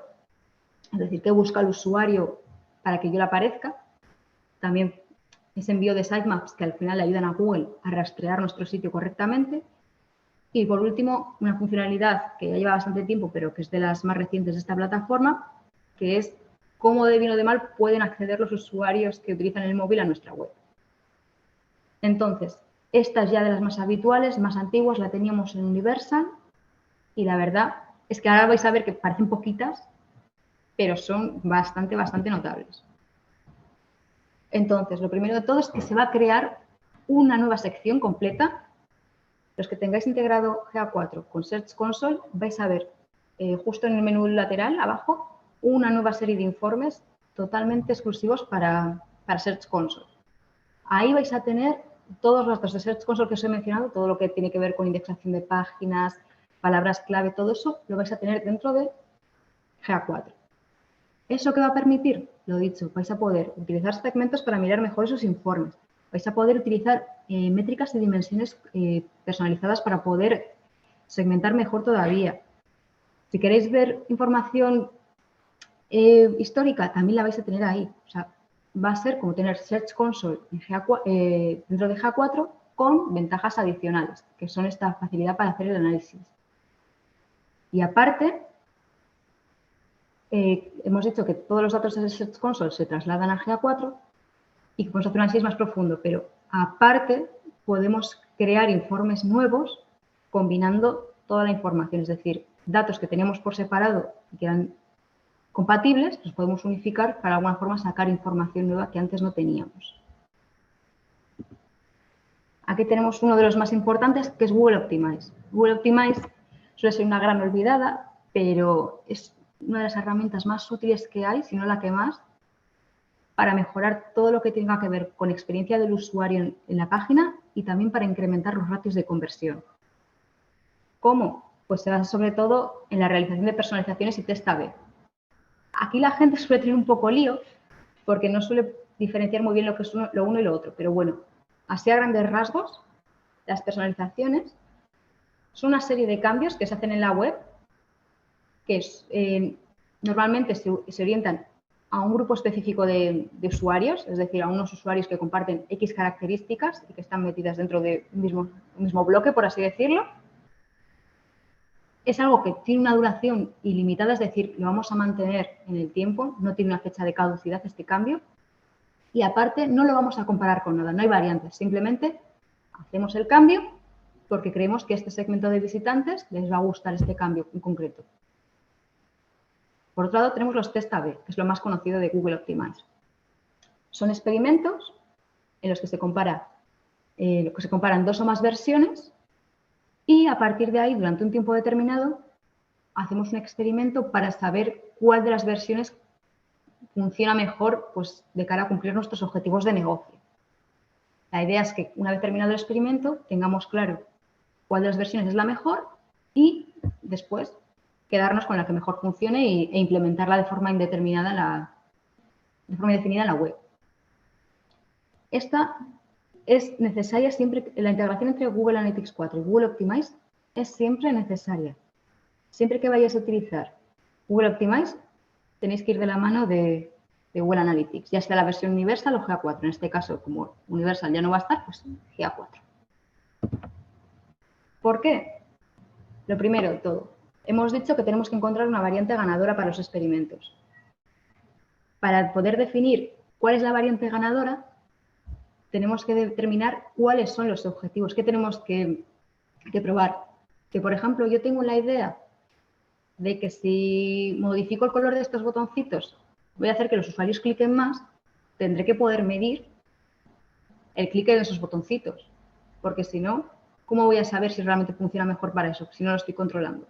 es decir, qué busca el usuario para que yo le aparezca. También ese envío de sitemaps que al final le ayudan a Google a rastrear nuestro sitio correctamente. Y por último, una funcionalidad que ya lleva bastante tiempo, pero que es de las más recientes de esta plataforma, que es cómo de bien o de mal pueden acceder los usuarios que utilizan el móvil a nuestra web. Entonces, esta es ya de las más habituales, más antiguas, la teníamos en Universal y la verdad es que ahora vais a ver que parecen poquitas, pero son bastante notables. Entonces, lo primero de todo es que se va a crear una nueva sección completa. Los que tengáis integrado GA4 con Search Console vais a ver justo en el menú lateral abajo una nueva serie de informes totalmente exclusivos para Search Console. Ahí vais a tener todos los datos de Search Console que os he mencionado, todo lo que tiene que ver con indexación de páginas, palabras clave, todo eso lo vais a tener dentro de GA4. ¿Eso qué va a permitir? Lo dicho, vais a poder utilizar segmentos para mirar mejor esos informes. Vais a poder utilizar métricas y dimensiones personalizadas para poder segmentar mejor todavía. Si queréis ver información histórica, también la vais a tener ahí. O sea, va a ser como tener Search Console en dentro de GA4 con ventajas adicionales, que son esta facilidad para hacer el análisis. Y aparte, hemos dicho que todos los datos de Search Console se trasladan a GA4 y que podemos hacer un análisis más profundo, pero aparte podemos crear informes nuevos combinando toda la información, es decir, datos que teníamos por separado y que eran compatibles, los podemos unificar para de alguna forma sacar información nueva que antes no teníamos. Aquí tenemos uno de los más importantes, que es Google Optimize. Google Optimize suele ser una gran olvidada, pero es una de las herramientas más útiles que hay, si no la que más, para mejorar todo lo que tenga que ver con experiencia del usuario en la página y también para incrementar los ratios de conversión. ¿Cómo? Pues se basa sobre todo en la realización de personalizaciones y test A/B. Aquí la gente suele tener un poco lío porque no suele diferenciar muy bien lo que es lo uno y lo otro, pero bueno, así a grandes rasgos, las personalizaciones son una serie de cambios que se hacen en la web que normalmente se orientan a un grupo específico de usuarios, es decir, a unos usuarios que comparten X características y que están metidas dentro de un mismo bloque, por así decirlo. Es algo que tiene una duración ilimitada, es decir, lo vamos a mantener en el tiempo, no tiene una fecha de caducidad este cambio. Y aparte, no lo vamos a comparar con nada, no hay variantes, simplemente hacemos el cambio porque creemos que a este segmento de visitantes les va a gustar este cambio en concreto. Por otro lado, tenemos los test A/B, que es lo más conocido de Google Optimize. Son experimentos en los que se comparan dos o más versiones y a partir de ahí, durante un tiempo determinado, hacemos un experimento para saber cuál de las versiones funciona mejor pues, de cara a cumplir nuestros objetivos de negocio. La idea es que una vez terminado el experimento tengamos claro cuál de las versiones es la mejor y después quedarnos con la que mejor funcione e implementarla de forma indeterminada definida en la web. Esta es necesaria siempre, la integración entre Google Analytics 4 y Google Optimize es siempre necesaria. Siempre que vayáis a utilizar Google Optimize, tenéis que ir de la mano de Google Analytics, ya sea la versión Universal o GA4. En este caso, como Universal ya no va a estar, pues GA4. ¿Por qué? Lo primero de todo, hemos dicho que tenemos que encontrar una variante ganadora para los experimentos. Para poder definir cuál es la variante ganadora, tenemos que determinar cuáles son los objetivos, qué tenemos que probar. Que, por ejemplo, yo tengo la idea de que si modifico el color de estos botoncitos, voy a hacer que los usuarios cliquen más, tendré que poder medir el clic en esos botoncitos, porque si no, ¿cómo voy a saber si realmente funciona mejor para eso, si no lo estoy controlando?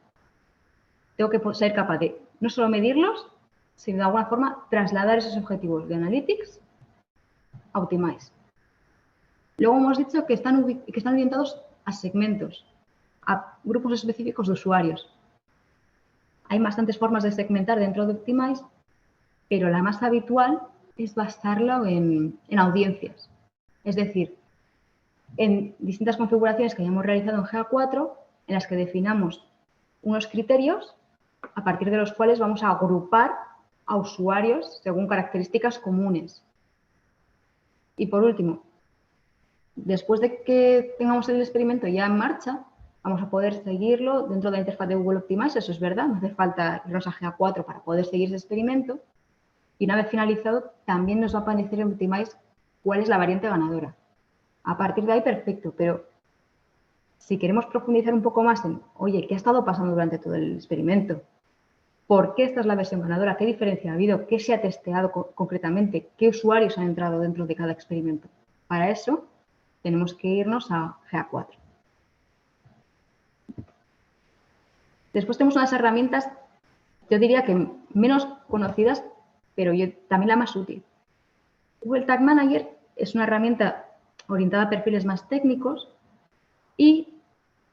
Tengo que ser capaz de no solo medirlos, sino de alguna forma trasladar esos objetivos de Analytics a Optimize. Luego hemos dicho que están orientados a segmentos, a grupos específicos de usuarios. Hay bastantes formas de segmentar dentro de Optimize, pero la más habitual es basarlo en audiencias. Es decir, en distintas configuraciones que hayamos realizado en GA4, en las que definamos unos criterios a partir de los cuales vamos a agrupar a usuarios según características comunes. Y por último, después de que tengamos el experimento ya en marcha, vamos a poder seguirlo dentro de la interfaz de Google Optimize, eso es verdad, no hace falta irnos a GA4 para poder seguir ese experimento. Y una vez finalizado, también nos va a aparecer en Optimize cuál es la variante ganadora. A partir de ahí, perfecto, pero si queremos profundizar un poco más en, oye, ¿qué ha estado pasando durante todo el experimento? ¿Por qué esta es la versión ganadora? ¿Qué diferencia ha habido? ¿Qué se ha testeado concretamente? ¿Qué usuarios han entrado dentro de cada experimento? Para eso, tenemos que irnos a GA4. Después tenemos unas herramientas, yo diría que menos conocidas, pero también la más útil. Google Tag Manager es una herramienta orientada a perfiles más técnicos y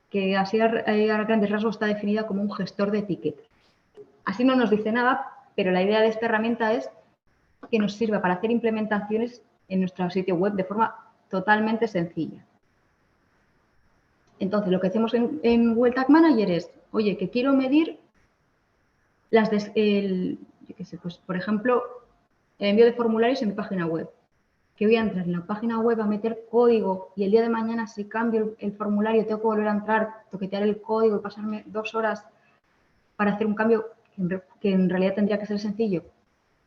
que así a grandes rasgos está definida como un gestor de etiquetas. Así no nos dice nada, pero la idea de esta herramienta es que nos sirva para hacer implementaciones en nuestro sitio web de forma totalmente sencilla. Entonces, lo que hacemos en Google Tag Manager es, oye, que quiero medir yo qué sé, pues, por ejemplo, el envío de formularios en mi página web. Que voy a entrar en la página web a meter código y el día de mañana si cambio el formulario tengo que volver a entrar, toquetear el código y pasarme 2 horas para hacer un cambio que en realidad tendría que ser sencillo.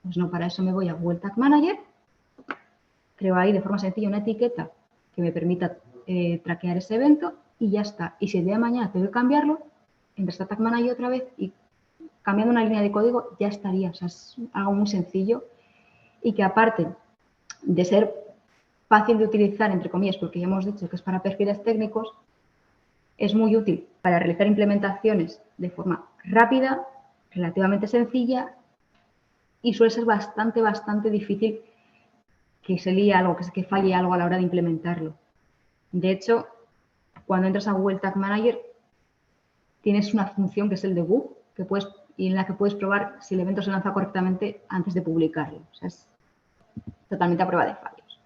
Pues no, para eso me voy a Google Tag Manager, creo ahí de forma sencilla una etiqueta que me permita traquear ese evento y ya está. Y si el día de mañana tengo que cambiarlo, entras a Tag Manager otra vez y cambiando una línea de código ya estaría. O sea, es algo muy sencillo y que aparte de ser fácil de utilizar, entre comillas, porque ya hemos dicho que es para perfiles técnicos, es muy útil para realizar implementaciones de forma rápida, relativamente sencilla y suele ser bastante difícil que se líe algo, que falle algo a la hora de implementarlo. De hecho, cuando entras a Google Tag Manager, tienes una función que es el debug, y en la que puedes probar si el evento se lanza correctamente antes de publicarlo. O sea, es totalmente a prueba de fallos.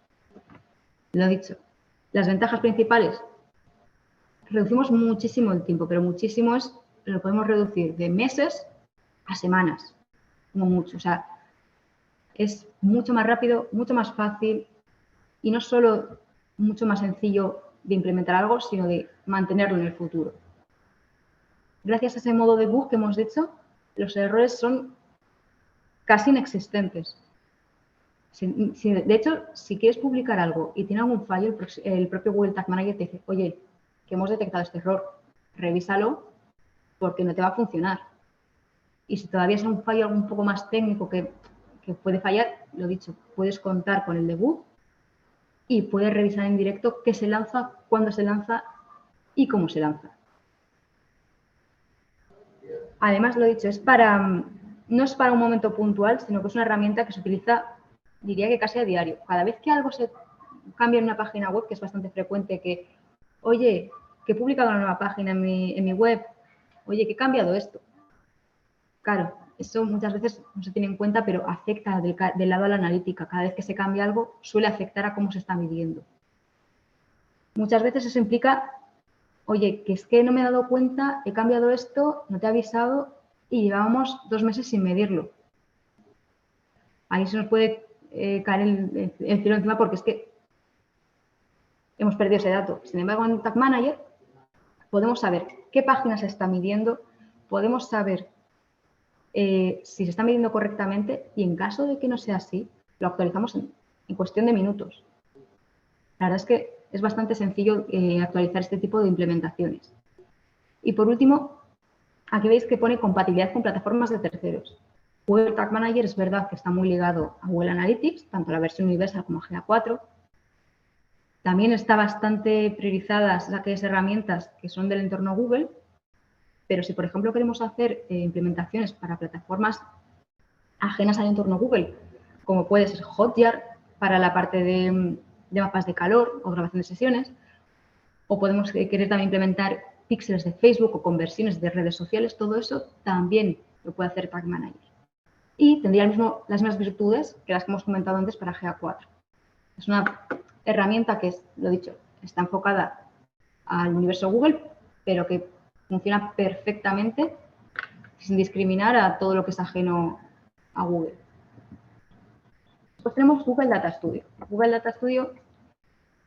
Lo dicho, las ventajas principales, reducimos muchísimo el tiempo, pero muchísimo lo podemos reducir de meses a semanas, como mucho. O sea, es mucho más rápido, mucho más fácil y no solo mucho más sencillo de implementar algo, sino de mantenerlo en el futuro. Gracias a ese modo de debug que hemos dicho, los errores son casi inexistentes. De hecho, si quieres publicar algo y tiene algún fallo, el propio Google Tag Manager te dice, oye, que hemos detectado este error, revísalo porque no te va a funcionar. Y si todavía es un fallo un poco más técnico que puede fallar, lo dicho, puedes contar con el debug y puedes revisar en directo qué se lanza, cuándo se lanza y cómo se lanza. Además, lo dicho, no es para un momento puntual, sino que es una herramienta que se utiliza, diría que casi a diario. Cada vez que algo se cambia en una página web, que es bastante frecuente, que, oye, que he publicado una nueva página en mi web, oye, que he cambiado esto. Claro, eso muchas veces no se tiene en cuenta, pero afecta del lado de la analítica. Cada vez que se cambia algo, suele afectar a cómo se está midiendo. Muchas veces eso implica, oye, que es que no me he dado cuenta, he cambiado esto, no te he avisado y llevábamos 2 meses sin medirlo. Ahí se nos puede caer el cielo encima porque es que hemos perdido ese dato. Sin embargo, en Tag Manager podemos saber qué páginas se está midiendo, podemos saber si se está midiendo correctamente y en caso de que no sea así, lo actualizamos en cuestión de minutos. La verdad es que es bastante sencillo actualizar este tipo de implementaciones. Y por último, aquí veis que pone compatibilidad con plataformas de terceros. Google Tag Manager es verdad que está muy ligado a Google Analytics, tanto la versión Universal como GA4. También está bastante priorizadas aquellas herramientas que son del entorno Google, pero si, por ejemplo, queremos hacer implementaciones para plataformas ajenas al entorno Google, como puede ser Hotjar para la parte de mapas de calor o grabación de sesiones, o podemos querer también implementar píxeles de Facebook o conversiones de redes sociales, todo eso también lo puede hacer Tag Manager. Y tendría las mismas virtudes que las que hemos comentado antes para GA4. Es una herramienta que, lo dicho, está enfocada al universo Google, pero que funciona perfectamente sin discriminar a todo lo que es ajeno a Google. Después tenemos Google Data Studio. Google Data Studio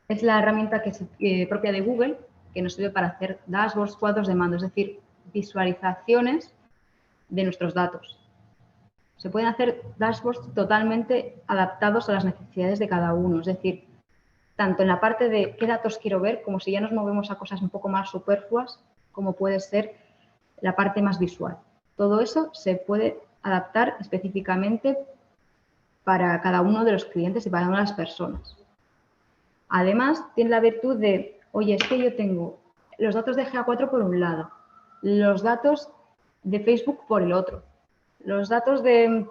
es la herramienta que es propia de Google, que nos sirve para hacer dashboards, cuadros de mando, es decir, visualizaciones de nuestros datos. Se pueden hacer dashboards totalmente adaptados a las necesidades de cada uno, es decir, tanto en la parte de qué datos quiero ver, como si ya nos movemos a cosas un poco más superfluas, como puede ser la parte más visual. Todo eso se puede adaptar específicamente para cada uno de los clientes y para cada una de las personas. Además, tiene la virtud de, oye, es que yo tengo los datos de GA4 por un lado, los datos de Facebook por el otro, los datos en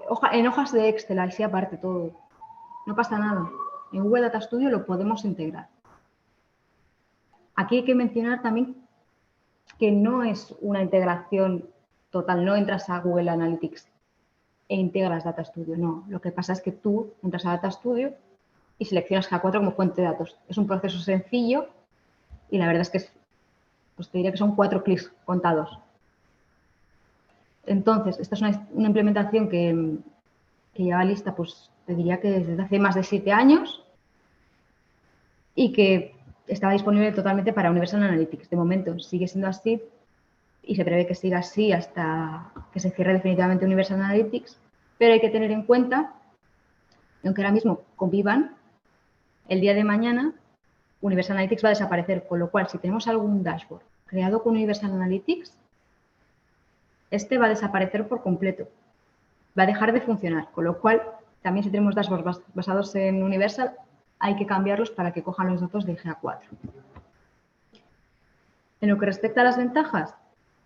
hojas de Excel, así aparte todo. No pasa nada. En Google Data Studio lo podemos integrar. Aquí hay que mencionar también que no es una integración total, no entras a Google Analytics e integras Data Studio, no. Lo que pasa es que tú entras a Data Studio y seleccionas GA4 como fuente de datos. Es un proceso sencillo y la verdad es que pues te diría que son 4 clics contados. Entonces, esta es una implementación que lleva lista, pues te diría que desde hace más de 7 años y que estaba disponible totalmente para Universal Analytics. De momento sigue siendo así y se prevé que siga así hasta que se cierre definitivamente Universal Analytics, pero hay que tener en cuenta, aunque ahora mismo convivan, el día de mañana Universal Analytics va a desaparecer, con lo cual si tenemos algún dashboard creado con Universal Analytics, este va a desaparecer por completo, va a dejar de funcionar, con lo cual también si tenemos dashboards basados en Universal, hay que cambiarlos para que cojan los datos de GA4. En lo que respecta a las ventajas,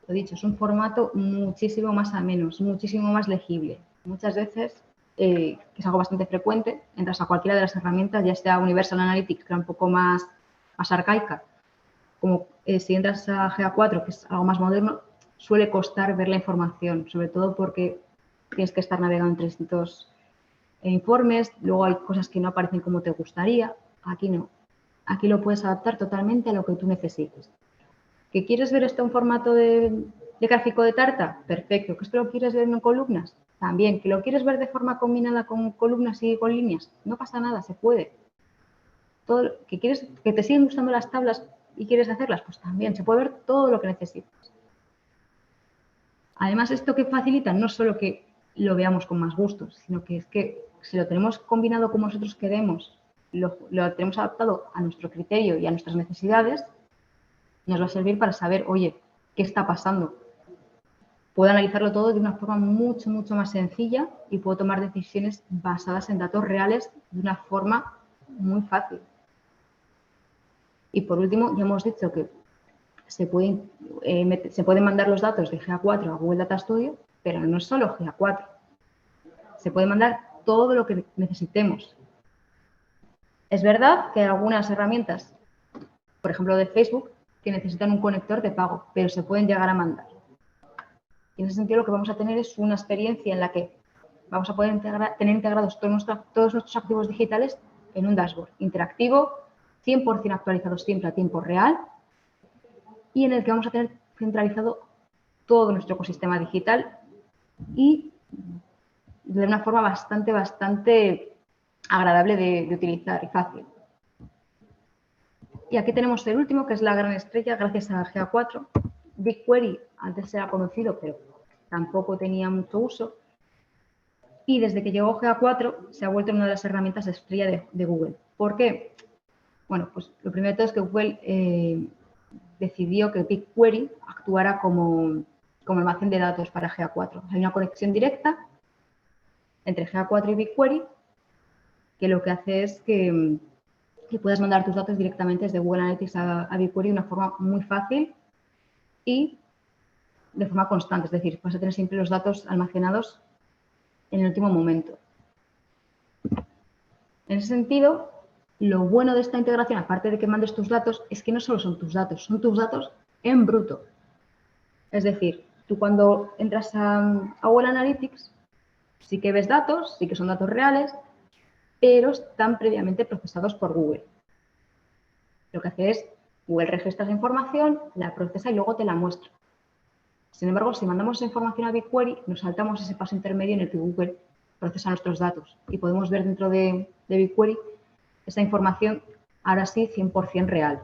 lo dicho, es un formato muchísimo más ameno, muchísimo más legible. Muchas veces, que es algo bastante frecuente, entras a cualquiera de las herramientas, ya sea Universal Analytics, que era un poco más arcaica, como si entras a GA4, que es algo más moderno, suele costar ver la información, sobre todo porque tienes que estar navegando entre distintos informes, luego hay cosas que no aparecen como te gustaría, aquí no. Aquí lo puedes adaptar totalmente a lo que tú necesites. ¿Que quieres ver esto en formato de gráfico de tarta? Perfecto. ¿Que esto lo quieres ver en columnas? También. ¿Que lo quieres ver de forma combinada con columnas y con líneas? No pasa nada, se puede. ¿Que te siguen gustando las tablas y quieres hacerlas? Pues también, se puede ver todo lo que necesitas. Además, esto que facilita no solo que lo veamos con más gustos, sino que es que si lo tenemos combinado como nosotros queremos, lo tenemos adaptado a nuestro criterio y a nuestras necesidades, nos va a servir para saber, oye, ¿qué está pasando? Puedo analizarlo todo de una forma mucho, mucho más sencilla y puedo tomar decisiones basadas en datos reales de una forma muy fácil. Y por último, ya hemos dicho que se pueden mandar los datos de GA4 a Google Data Studio, pero no es solo GA4. Se puede mandar todo lo que necesitemos. Es verdad que hay algunas herramientas, por ejemplo de Facebook, que necesitan un conector de pago, pero se pueden llegar a mandar. Y en ese sentido lo que vamos a tener es una experiencia en la que vamos a poder tener integrados todos nuestros activos digitales en un dashboard interactivo, 100% actualizado siempre a tiempo real y en el que vamos a tener centralizado todo nuestro ecosistema digital y de una forma bastante agradable de utilizar y fácil. Y aquí tenemos el último, que es la gran estrella, gracias a GA4. BigQuery antes era conocido, pero tampoco tenía mucho uso. Y desde que llegó GA4 se ha vuelto una de las herramientas estrella de Google. ¿Por qué? Bueno, pues lo primero de todo es que Google decidió que BigQuery actuara como almacén de datos para GA4. Hay una conexión directa entre GA4 y BigQuery que lo que hace es que puedas mandar tus datos directamente desde Google Analytics a BigQuery de una forma muy fácil y de forma constante. Es decir, vas a tener siempre los datos almacenados en el último momento. En ese sentido, lo bueno de esta integración, aparte de que mandes tus datos, es que no solo son tus datos en bruto. Es decir, tú cuando entras a Google Analytics, sí que ves datos, sí que son datos reales, pero están previamente procesados por Google. Lo que hace es, Google registra esa información, la procesa y luego te la muestra. Sin embargo, si mandamos esa información a BigQuery, nos saltamos ese paso intermedio en el que Google procesa nuestros datos y podemos ver dentro de BigQuery esa información, ahora sí, 100% real.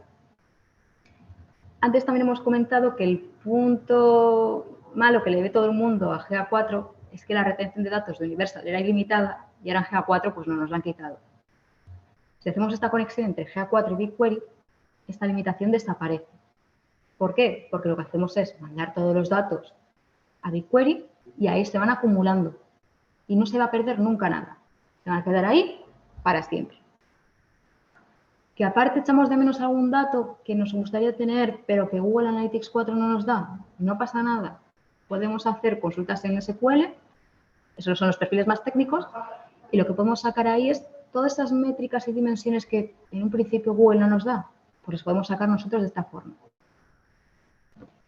Antes también hemos comentado que el punto malo que le ve todo el mundo a GA4 es que la retención de datos de Universal era ilimitada y ahora en GA4 pues no nos la han quitado. Si hacemos esta conexión entre GA4 y BigQuery, esta limitación desaparece. ¿Por qué? Porque lo que hacemos es mandar todos los datos a BigQuery y ahí se van acumulando y no se va a perder nunca nada. Se van a quedar ahí para siempre. Que aparte echamos de menos algún dato que nos gustaría tener, pero que Google Analytics 4 no nos da, no pasa nada. Podemos hacer consultas en SQL, esos son los perfiles más técnicos, y lo que podemos sacar ahí es todas esas métricas y dimensiones que en un principio Google no nos da, pues las podemos sacar nosotros de esta forma.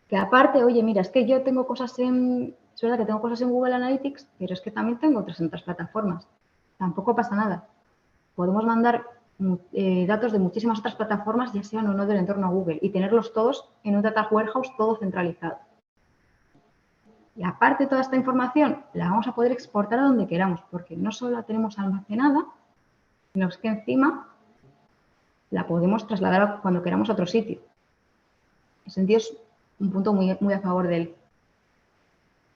Que aparte, oye, mira, es que yo tengo cosas es verdad que tengo cosas en Google Analytics, pero es que también tengo otras en otras plataformas. Tampoco pasa nada. Podemos mandar datos de muchísimas otras plataformas, ya sean o no del entorno Google, y tenerlos todos en un data warehouse todo centralizado. Y aparte toda esta información la vamos a poder exportar a donde queramos, porque no solo la tenemos almacenada, sino que encima la podemos trasladar cuando queramos a otro sitio. En ese sentido es un punto muy a favor de él.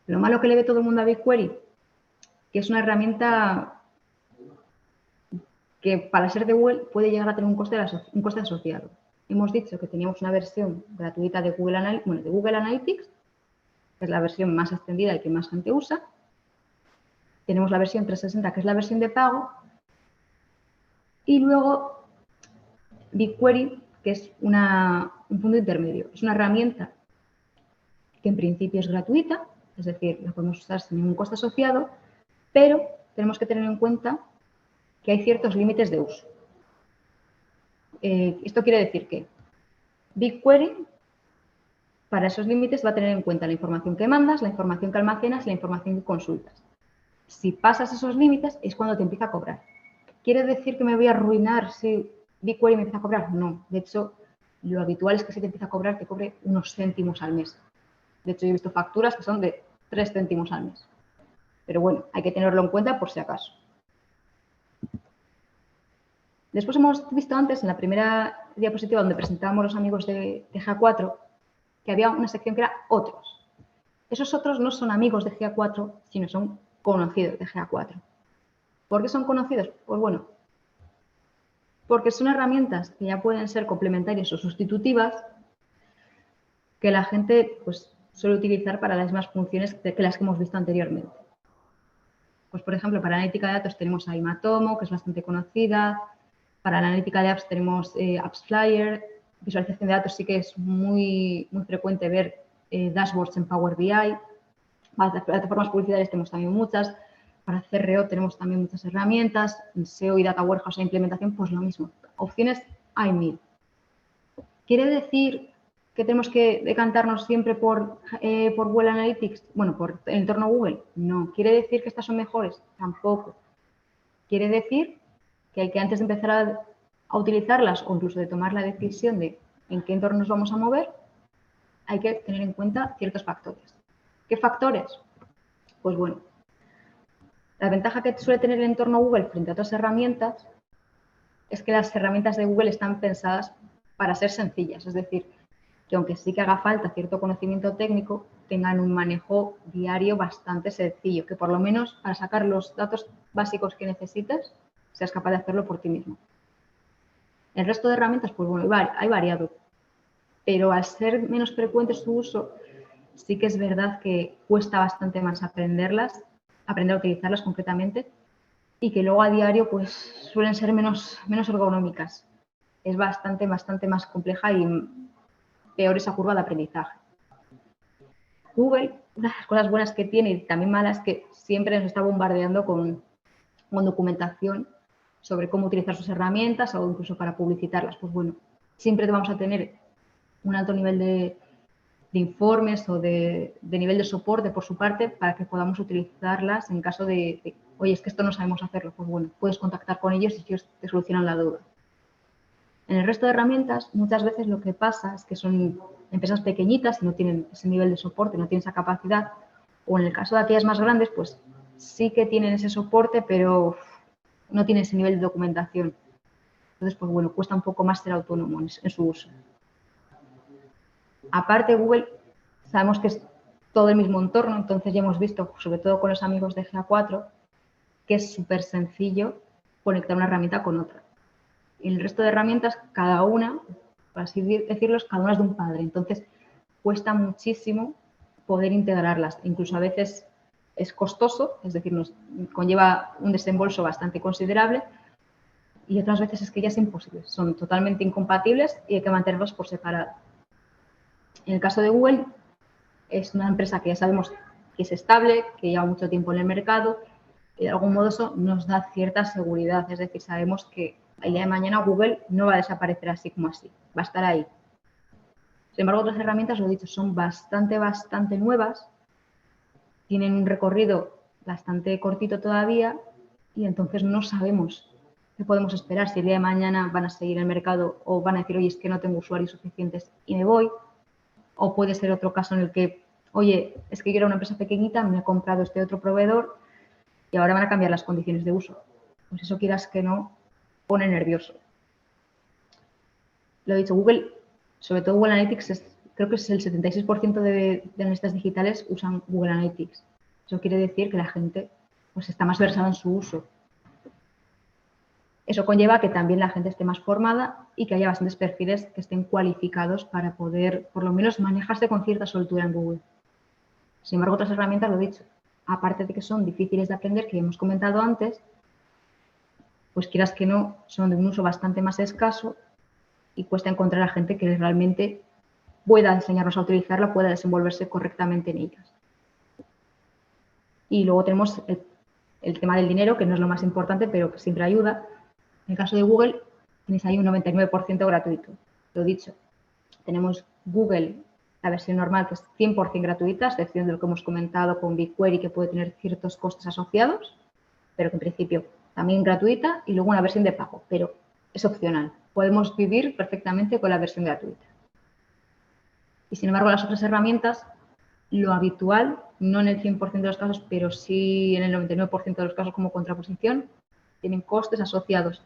Lo malo que le ve todo el mundo a BigQuery, que es una herramienta que para ser de Google puede llegar a tener un coste asociado. Hemos dicho que teníamos una versión gratuita de Google Analytics, que es la versión más extendida y que más gente usa. Tenemos la versión 360, que es la versión de pago. Y luego BigQuery, que es un punto intermedio. Es una herramienta que en principio es gratuita, es decir, la podemos usar sin ningún coste asociado, pero tenemos que tener en cuenta que hay ciertos límites de uso. Esto quiere decir que BigQuery, para esos límites, va a tener en cuenta la información que mandas, la información que almacenas y la información que consultas. Si pasas esos límites, es cuando te empieza a cobrar. ¿Quiere decir que me voy a arruinar si BigQuery me empieza a cobrar? No. De hecho, lo habitual es que si te empieza a cobrar, te cobre unos céntimos al mes. De hecho, yo he visto facturas que son de 3 céntimos al mes. Pero bueno, hay que tenerlo en cuenta por si acaso. Después hemos visto antes, en la primera diapositiva donde presentábamos los amigos de GA4, que había una sección que era otros. Esos otros no son amigos de GA4, sino son conocidos de GA4. ¿Por qué son conocidos? Pues bueno, porque son herramientas que ya pueden ser complementarias o sustitutivas que la gente pues, suele utilizar para las mismas funciones que las que hemos visto anteriormente. Pues, por ejemplo, para analítica de datos tenemos a Imatomo, que es bastante conocida. Para la analítica de apps tenemos AppsFlyer. Visualización de datos sí que es muy frecuente ver dashboards en Power BI. Para plataformas publicitarias tenemos también muchas. Para CRO tenemos también muchas herramientas. En SEO y Data Warehouse e implementación, pues lo mismo. Opciones hay 1000. ¿Quiere decir que tenemos que decantarnos siempre por Google Analytics? Bueno, por el entorno Google. No. ¿Quiere decir que estas son mejores? Tampoco. Quiere decir que hay que antes de empezar a utilizarlas o incluso de tomar la decisión de en qué entorno nos vamos a mover, hay que tener en cuenta ciertos factores. ¿Qué factores? Pues bueno, la ventaja que suele tener el entorno Google frente a otras herramientas es que las herramientas de Google están pensadas para ser sencillas, es decir, que aunque sí que haga falta cierto conocimiento técnico, tengan un manejo diario bastante sencillo, que por lo menos para sacar los datos básicos que necesites, seas capaz de hacerlo por ti mismo. El resto de herramientas, pues bueno, hay variado, pero al ser menos frecuente su uso, sí que es verdad que cuesta bastante más aprender a utilizarlas concretamente, y que luego a diario pues suelen ser menos ergonómicas. Es bastante más compleja y peor esa curva de aprendizaje. Google, una de las cosas buenas que tiene y también malas es que siempre nos está bombardeando con documentación sobre cómo utilizar sus herramientas o incluso para publicitarlas. Pues bueno, siempre vamos a tener un alto nivel de informes o de nivel de soporte por su parte para que podamos utilizarlas en caso de, oye, es que esto no sabemos hacerlo. Pues bueno, puedes contactar con ellos y ellos te solucionan la duda. En el resto de herramientas, muchas veces lo que pasa es que son empresas pequeñitas y no tienen ese nivel de soporte, no tienen esa capacidad, o en el caso de aquellas más grandes, pues sí que tienen ese soporte, pero no tienen ese nivel de documentación. Entonces, pues bueno, cuesta un poco más ser autónomo en su uso. Aparte, Google, sabemos que es todo el mismo entorno, entonces ya hemos visto, sobre todo con los amigos de GA4, que es súper sencillo conectar una herramienta con otra. Y el resto de herramientas, cada una, por así decirlo, cada una es de un padre. Entonces, cuesta muchísimo poder integrarlas. Incluso a veces es costoso, es decir, nos conlleva un desembolso bastante considerable, y otras veces es que ya es imposible. Son totalmente incompatibles y hay que mantenerlos por separado. En el caso de Google, es una empresa que ya sabemos que es estable, que lleva mucho tiempo en el mercado, y de algún modo eso nos da cierta seguridad. Es decir, sabemos que el día de mañana Google no va a desaparecer así como así, va a estar ahí. Sin embargo, otras herramientas, lo he dicho, son bastante nuevas, tienen un recorrido bastante cortito todavía y entonces no sabemos qué podemos esperar, si el día de mañana van a seguir el mercado o van a decir, oye, es que no tengo usuarios suficientes y me voy. O puede ser otro caso en el que, oye, es que yo era una empresa pequeñita, me he comprado este otro proveedor y ahora van a cambiar las condiciones de uso. Pues eso, quieras que no, pone nervioso. Lo he dicho, Google, sobre todo Google Analytics, creo que es el 76% de analistas digitales usan Google Analytics. Eso quiere decir que la gente pues, está más versada en su uso. Eso conlleva que también la gente esté más formada y que haya bastantes perfiles que estén cualificados para poder, por lo menos, manejarse con cierta soltura en Google. Sin embargo, otras herramientas, lo he dicho, aparte de que son difíciles de aprender, que hemos comentado antes, pues quieras que no, son de un uso bastante más escaso y cuesta encontrar a gente que realmente pueda enseñarnos a utilizarla, pueda desenvolverse correctamente en ellas. Y luego tenemos el tema del dinero, que no es lo más importante, pero que siempre ayuda. En el caso de Google, tenéis ahí un 99% gratuito. Lo dicho, tenemos Google, la versión normal, que es 100% gratuita, a excepción de lo que hemos comentado con BigQuery, que puede tener ciertos costes asociados, pero que en principio también gratuita, y luego una versión de pago, pero es opcional. Podemos vivir perfectamente con la versión gratuita. Y sin embargo, las otras herramientas, lo habitual, no en el 100% de los casos, pero sí en el 99% de los casos como contraposición, tienen costes asociados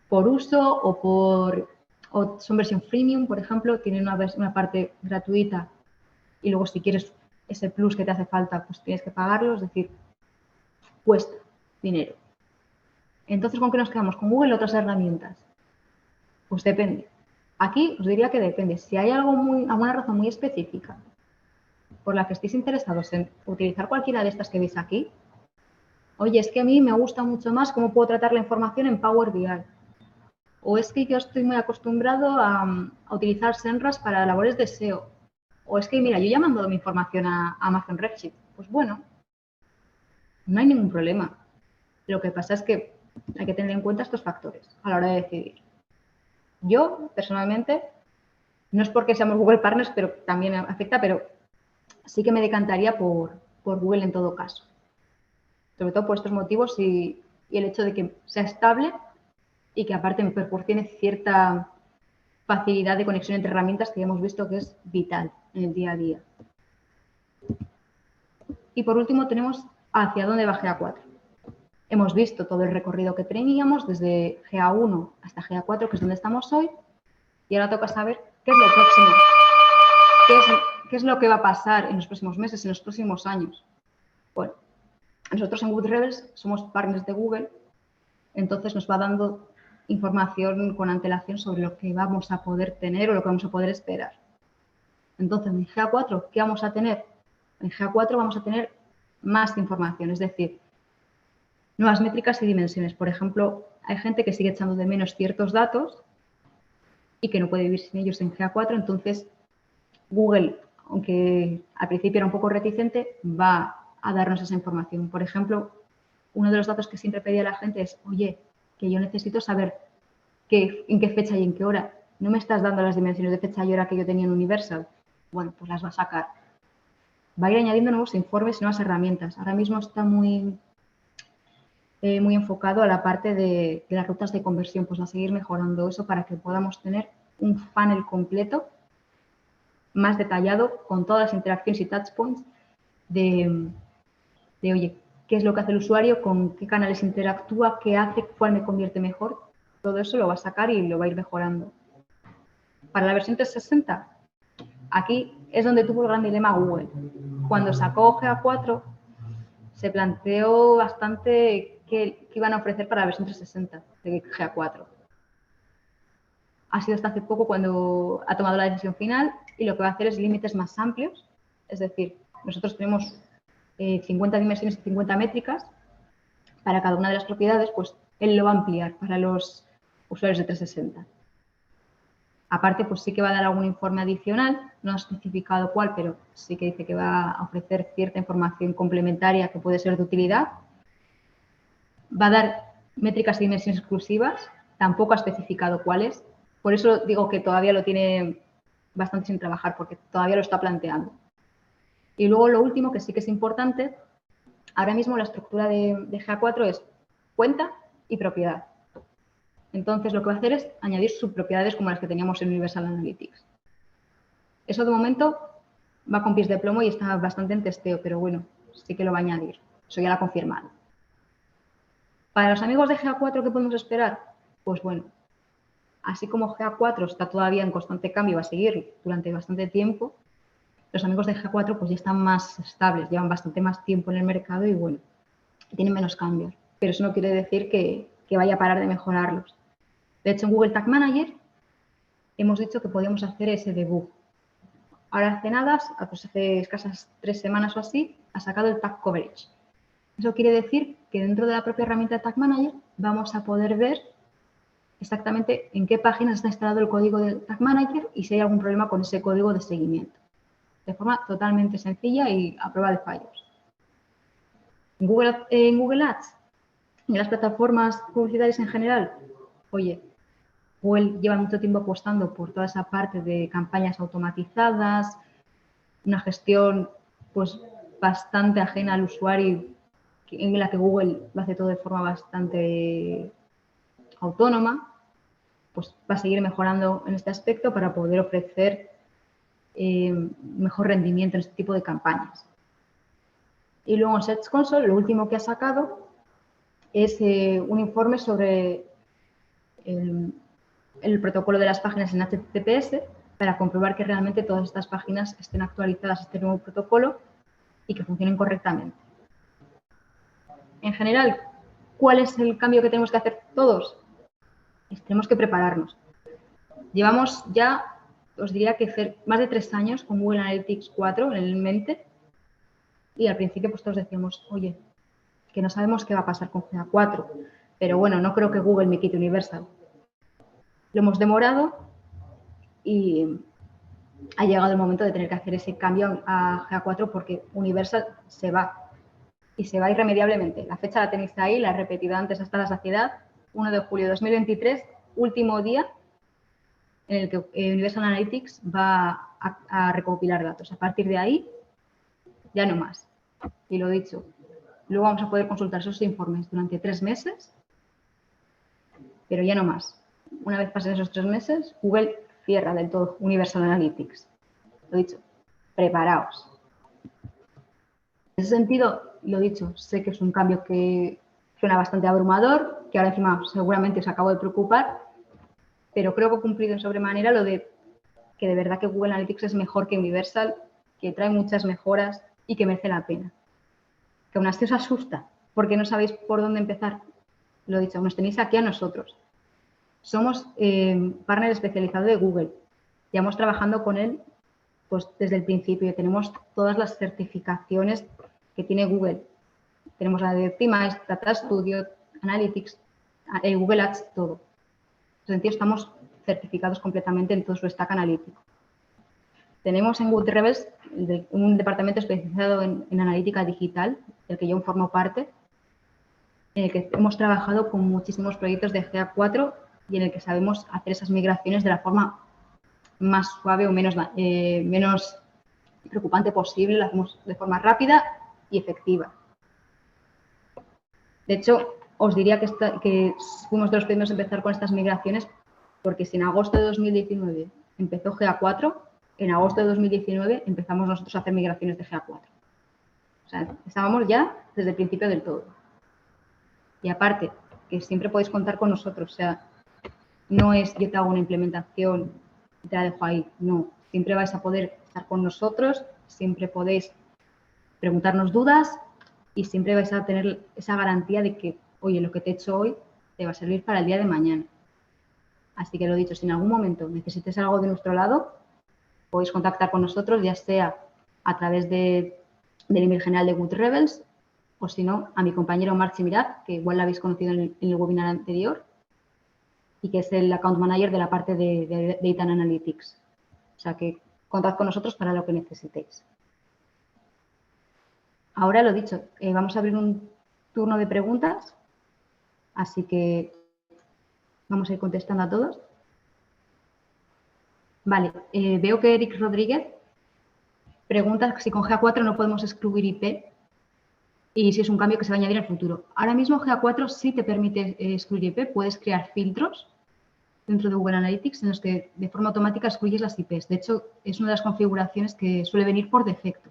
por uso o son versión freemium, por ejemplo, tienen una parte gratuita y luego si quieres ese plus que te hace falta, pues tienes que pagarlo, es decir, cuesta dinero. Entonces, ¿con qué nos quedamos? ¿Con Google o otras herramientas? Pues depende. Aquí os diría que depende. Si hay alguna razón muy específica por la que estéis interesados en utilizar cualquiera de estas que veis aquí, oye, es que a mí me gusta mucho más cómo puedo tratar la información en Power BI. O es que yo estoy muy acostumbrado a utilizar Senras para labores de SEO. O es que, mira, yo ya he mandado mi información a Amazon Redshift. Pues bueno, no hay ningún problema. Lo que pasa es que hay que tener en cuenta estos factores a la hora de decidir. Yo, personalmente, no es porque seamos Google Partners, pero también afecta, pero sí que me decantaría por Google en todo caso. Sobre todo por estos motivos y el hecho de que sea estable y que aparte me proporcione cierta facilidad de conexión entre herramientas que ya hemos visto que es vital en el día a día. Y por último tenemos hacia dónde va GA4. Hemos visto todo el recorrido que teníamos desde GA1 hasta GA4, que es donde estamos hoy, Y ahora toca saber qué es lo próximo, qué es lo que va a pasar en los próximos meses, en los próximos años. Bueno, nosotros en Good Rebels somos partners de Google, entonces nos va dando información con antelación sobre lo que vamos a poder tener o lo que vamos a poder esperar. Entonces, en GA4, ¿qué vamos a tener? En GA4 vamos a tener más información, es decir, nuevas métricas y dimensiones. Por ejemplo, hay gente que sigue echando de menos ciertos datos y que no puede vivir sin ellos en GA4, entonces Google, aunque al principio era un poco reticente, va a darnos esa información. Por ejemplo, uno de los datos que siempre pedía la gente es, oye, que yo necesito saber en qué fecha y en qué hora. No me estás dando las dimensiones de fecha y hora que yo tenía en Universal. Bueno, pues las va a sacar. Va a ir añadiendo nuevos informes, nuevas herramientas. Ahora mismo está muy enfocado a la parte de las rutas de conversión. Pues va a seguir mejorando eso para que podamos tener un funnel completo, más detallado, con todas las interacciones y touchpoints de oye, qué es lo que hace el usuario, con qué canales interactúa, qué hace, cuál me convierte mejor. Todo eso lo va a sacar y lo va a ir mejorando. Para la versión 360, aquí es donde tuvo el gran dilema Google. Cuando sacó GA4, se planteó bastante qué iban a ofrecer para la versión 360 de GA4. Ha sido hasta hace poco cuando ha tomado la decisión final y lo que va a hacer es límites más amplios. Es decir, nosotros tenemos 50 dimensiones y 50 métricas. Para cada una de las propiedades, pues él lo va a ampliar para los usuarios de 360. Aparte, pues sí que va a dar algún informe adicional, no ha especificado cuál, pero sí que dice que va a ofrecer cierta información complementaria que puede ser de utilidad. Va a dar métricas y dimensiones exclusivas, tampoco ha especificado cuáles. Por eso digo que todavía lo tiene bastante sin trabajar, porque todavía lo está planteando. Y luego lo último, que sí que es importante, ahora mismo la estructura de GA4 es cuenta y propiedad. Entonces, lo que va a hacer es añadir subpropiedades como las que teníamos en Universal Analytics. Eso, de momento, va con pies de plomo y está bastante en testeo, pero bueno, sí que lo va a añadir. Eso ya lo ha confirmado. Para los amigos de GA4, ¿qué podemos esperar? Pues bueno, así como GA4 está todavía en constante cambio y va a seguir durante bastante tiempo, los amigos de GA4 pues ya están más estables, llevan bastante más tiempo en el mercado y bueno, tienen menos cambios. Pero eso no quiere decir que vaya a parar de mejorarlos. De hecho, en Google Tag Manager hemos dicho que podíamos hacer ese debug. Ahora hace nada, pues hace escasas 3 semanas o así, ha sacado el Tag Coverage. Eso quiere decir que dentro de la propia herramienta de Tag Manager vamos a poder ver exactamente en qué páginas está instalado el código del Tag Manager y si hay algún problema con ese código de seguimiento. De forma totalmente sencilla y a prueba de fallos. En Google Ads, en las plataformas publicitarias en general, oye, Google lleva mucho tiempo apostando por toda esa parte de campañas automatizadas, una gestión pues bastante ajena al usuario, en la que Google lo hace todo de forma bastante autónoma, pues va a seguir mejorando en este aspecto para poder ofrecer mejor rendimiento en este tipo de campañas. Y luego en Search Console, lo último que ha sacado es un informe sobre el protocolo de las páginas en HTTPS para comprobar que realmente todas estas páginas estén actualizadas a este nuevo protocolo y que funcionen correctamente. En general, ¿cuál es el cambio que tenemos que hacer todos? Tenemos que prepararnos. Llevamos ya, os diría que más de 3 años con Google Analytics 4 en mente y al principio pues todos decíamos, oye, que no sabemos qué va a pasar con GA4, pero bueno, no creo que Google me quite Universal. Lo hemos demorado y ha llegado el momento de tener que hacer ese cambio a GA4 porque Universal se va y se va irremediablemente. La fecha la tenéis ahí, la he repetido antes hasta la saciedad, 1 de julio de 2023, último día en el que Universal Analytics va a recopilar datos. A partir de ahí, ya no más. Y lo dicho, luego vamos a poder consultar esos informes durante 3 meses, pero ya no más. Una vez pasen esos 3 meses, Google cierra del todo Universal Analytics. Lo dicho, preparaos. En ese sentido, lo dicho, sé que es un cambio que suena bastante abrumador, que ahora encima seguramente os acabo de preocupar, pero creo que he cumplido en sobremanera lo de que de verdad que Google Analytics es mejor que Universal, que trae muchas mejoras y que merece la pena. Que aún así os asusta, porque no sabéis por dónde empezar. Lo dicho, nos tenéis aquí a nosotros. Somos partner especializado de Google. Llevamos trabajando con él pues, desde el principio. Tenemos todas las certificaciones que tiene Google. Tenemos la de Optimize, Data Studio, Analytics, Google Ads, todo. En ese sentido, estamos certificados completamente en todo su stack analítico. Tenemos en Good Rebels un departamento especializado en analítica digital, del que yo formo parte, en el que hemos trabajado con muchísimos proyectos de GA4 y en el que sabemos hacer esas migraciones de la forma más suave o menos preocupante posible, lo hacemos de forma rápida y efectiva. De hecho, os diría que fuimos de los primeros a empezar con estas migraciones porque si en agosto de 2019 empezó GA4, en agosto de 2019 empezamos nosotros a hacer migraciones de GA4. O sea, estábamos ya desde el principio del todo. Y aparte, que siempre podéis contar con nosotros. O sea, no es yo te hago una implementación y te la dejo ahí. No, siempre vais a poder estar con nosotros, siempre podéis preguntarnos dudas y siempre vais a tener esa garantía de que, oye, lo que te he hecho hoy te va a servir para el día de mañana. Así que lo dicho, si en algún momento necesites algo de nuestro lado, podéis contactar con nosotros, ya sea a través del email general de Good Rebels o si no, a mi compañero Marc Chimiraz, que igual la habéis conocido en el webinar anterior y que es el account manager de la parte de Data Analytics. O sea que contad con nosotros para lo que necesitéis. Ahora lo dicho, vamos a abrir un turno de preguntas, así que vamos a ir contestando a todos. Vale, veo que Eric Rodríguez pregunta si con GA4 no podemos excluir IP y si es un cambio que se va a añadir en el futuro. Ahora mismo GA4 sí te permite excluir IP, puedes crear filtros dentro de Google Analytics en los que de forma automática excluyes las IPs. De hecho, es una de las configuraciones que suele venir por defecto.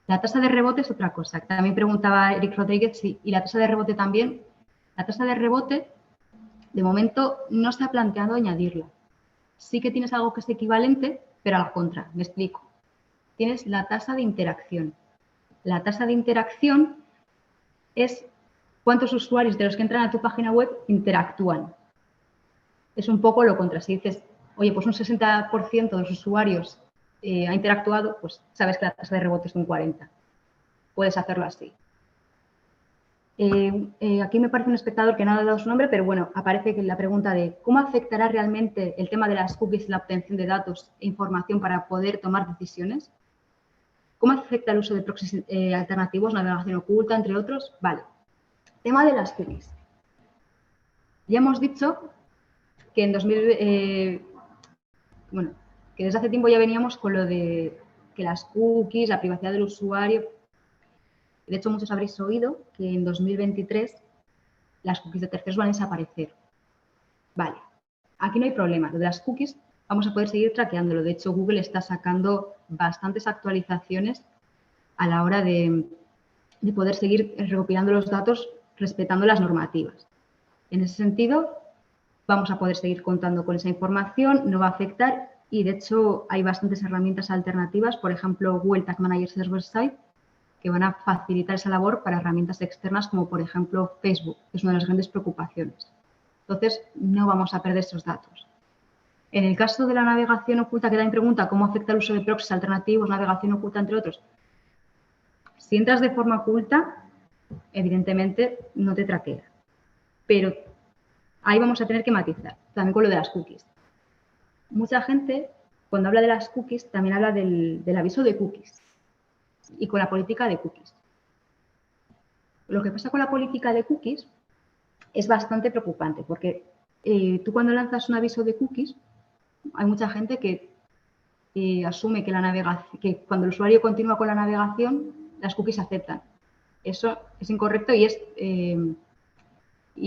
La tasa de rebote es otra cosa. También preguntaba Eric Rodríguez si, y la tasa de rebote también. La tasa de rebote, de momento, no se ha planteado añadirla. Sí que tienes algo que es equivalente, pero a la contra. Me explico. Tienes la tasa de interacción. La tasa de interacción es cuántos usuarios de los que entran a tu página web interactúan. Es un poco lo contra. Si dices, oye, pues un 60% de los usuarios ha interactuado, pues sabes que la tasa de rebote es un 40%. Puedes hacerlo así. Aquí me parece un espectador que no ha dado su nombre, pero bueno, aparece que la pregunta de ¿cómo afectará realmente el tema de las cookies la obtención de datos e información para poder tomar decisiones? ¿Cómo afecta el uso de proxies alternativos, navegación oculta, entre otros? Vale. Tema de las cookies. Ya hemos dicho que en que desde hace tiempo ya veníamos con lo de que las cookies, la privacidad del usuario. De hecho, muchos habréis oído que en 2023 las cookies de terceros van a desaparecer. Vale, aquí no hay problema. Lo de las cookies vamos a poder seguir traqueándolo. De hecho, Google está sacando bastantes actualizaciones a la hora de poder seguir recopilando los datos respetando las normativas. En ese sentido, vamos a poder seguir contando con esa información, no va a afectar y, de hecho, hay bastantes herramientas alternativas, por ejemplo, Google Tag Manager Server Side, que van a facilitar esa labor para herramientas externas como, por ejemplo, Facebook, que es una de las grandes preocupaciones. Entonces, no vamos a perder esos datos. En el caso de la navegación oculta, que también pregunta cómo afecta el uso de proxies alternativos, navegación oculta, entre otros. Si entras de forma oculta, evidentemente no te traquea. Pero ahí vamos a tener que matizar, también con lo de las cookies. Mucha gente, cuando habla de las cookies, también habla del aviso de cookies y con la política de cookies. Lo que pasa con la política de cookies es bastante preocupante porque tú cuando lanzas un aviso de cookies, hay mucha gente que asume que cuando el usuario continúa con la navegación, las cookies aceptan. Eso es incorrecto y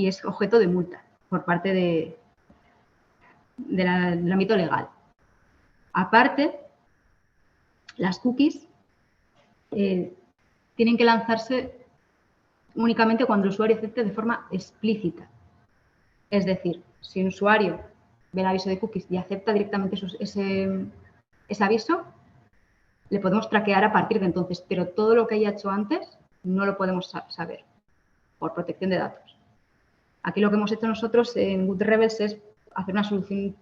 es objeto de multa por parte del ámbito legal. Aparte, las cookies tienen que lanzarse únicamente cuando el usuario acepte de forma explícita. Es decir, si un usuario ve el aviso de cookies y acepta directamente ese aviso, le podemos traquear a partir de entonces, pero todo lo que haya hecho antes no lo podemos saber por protección de datos. Aquí lo que hemos hecho nosotros en Good Rebels es hacer una solución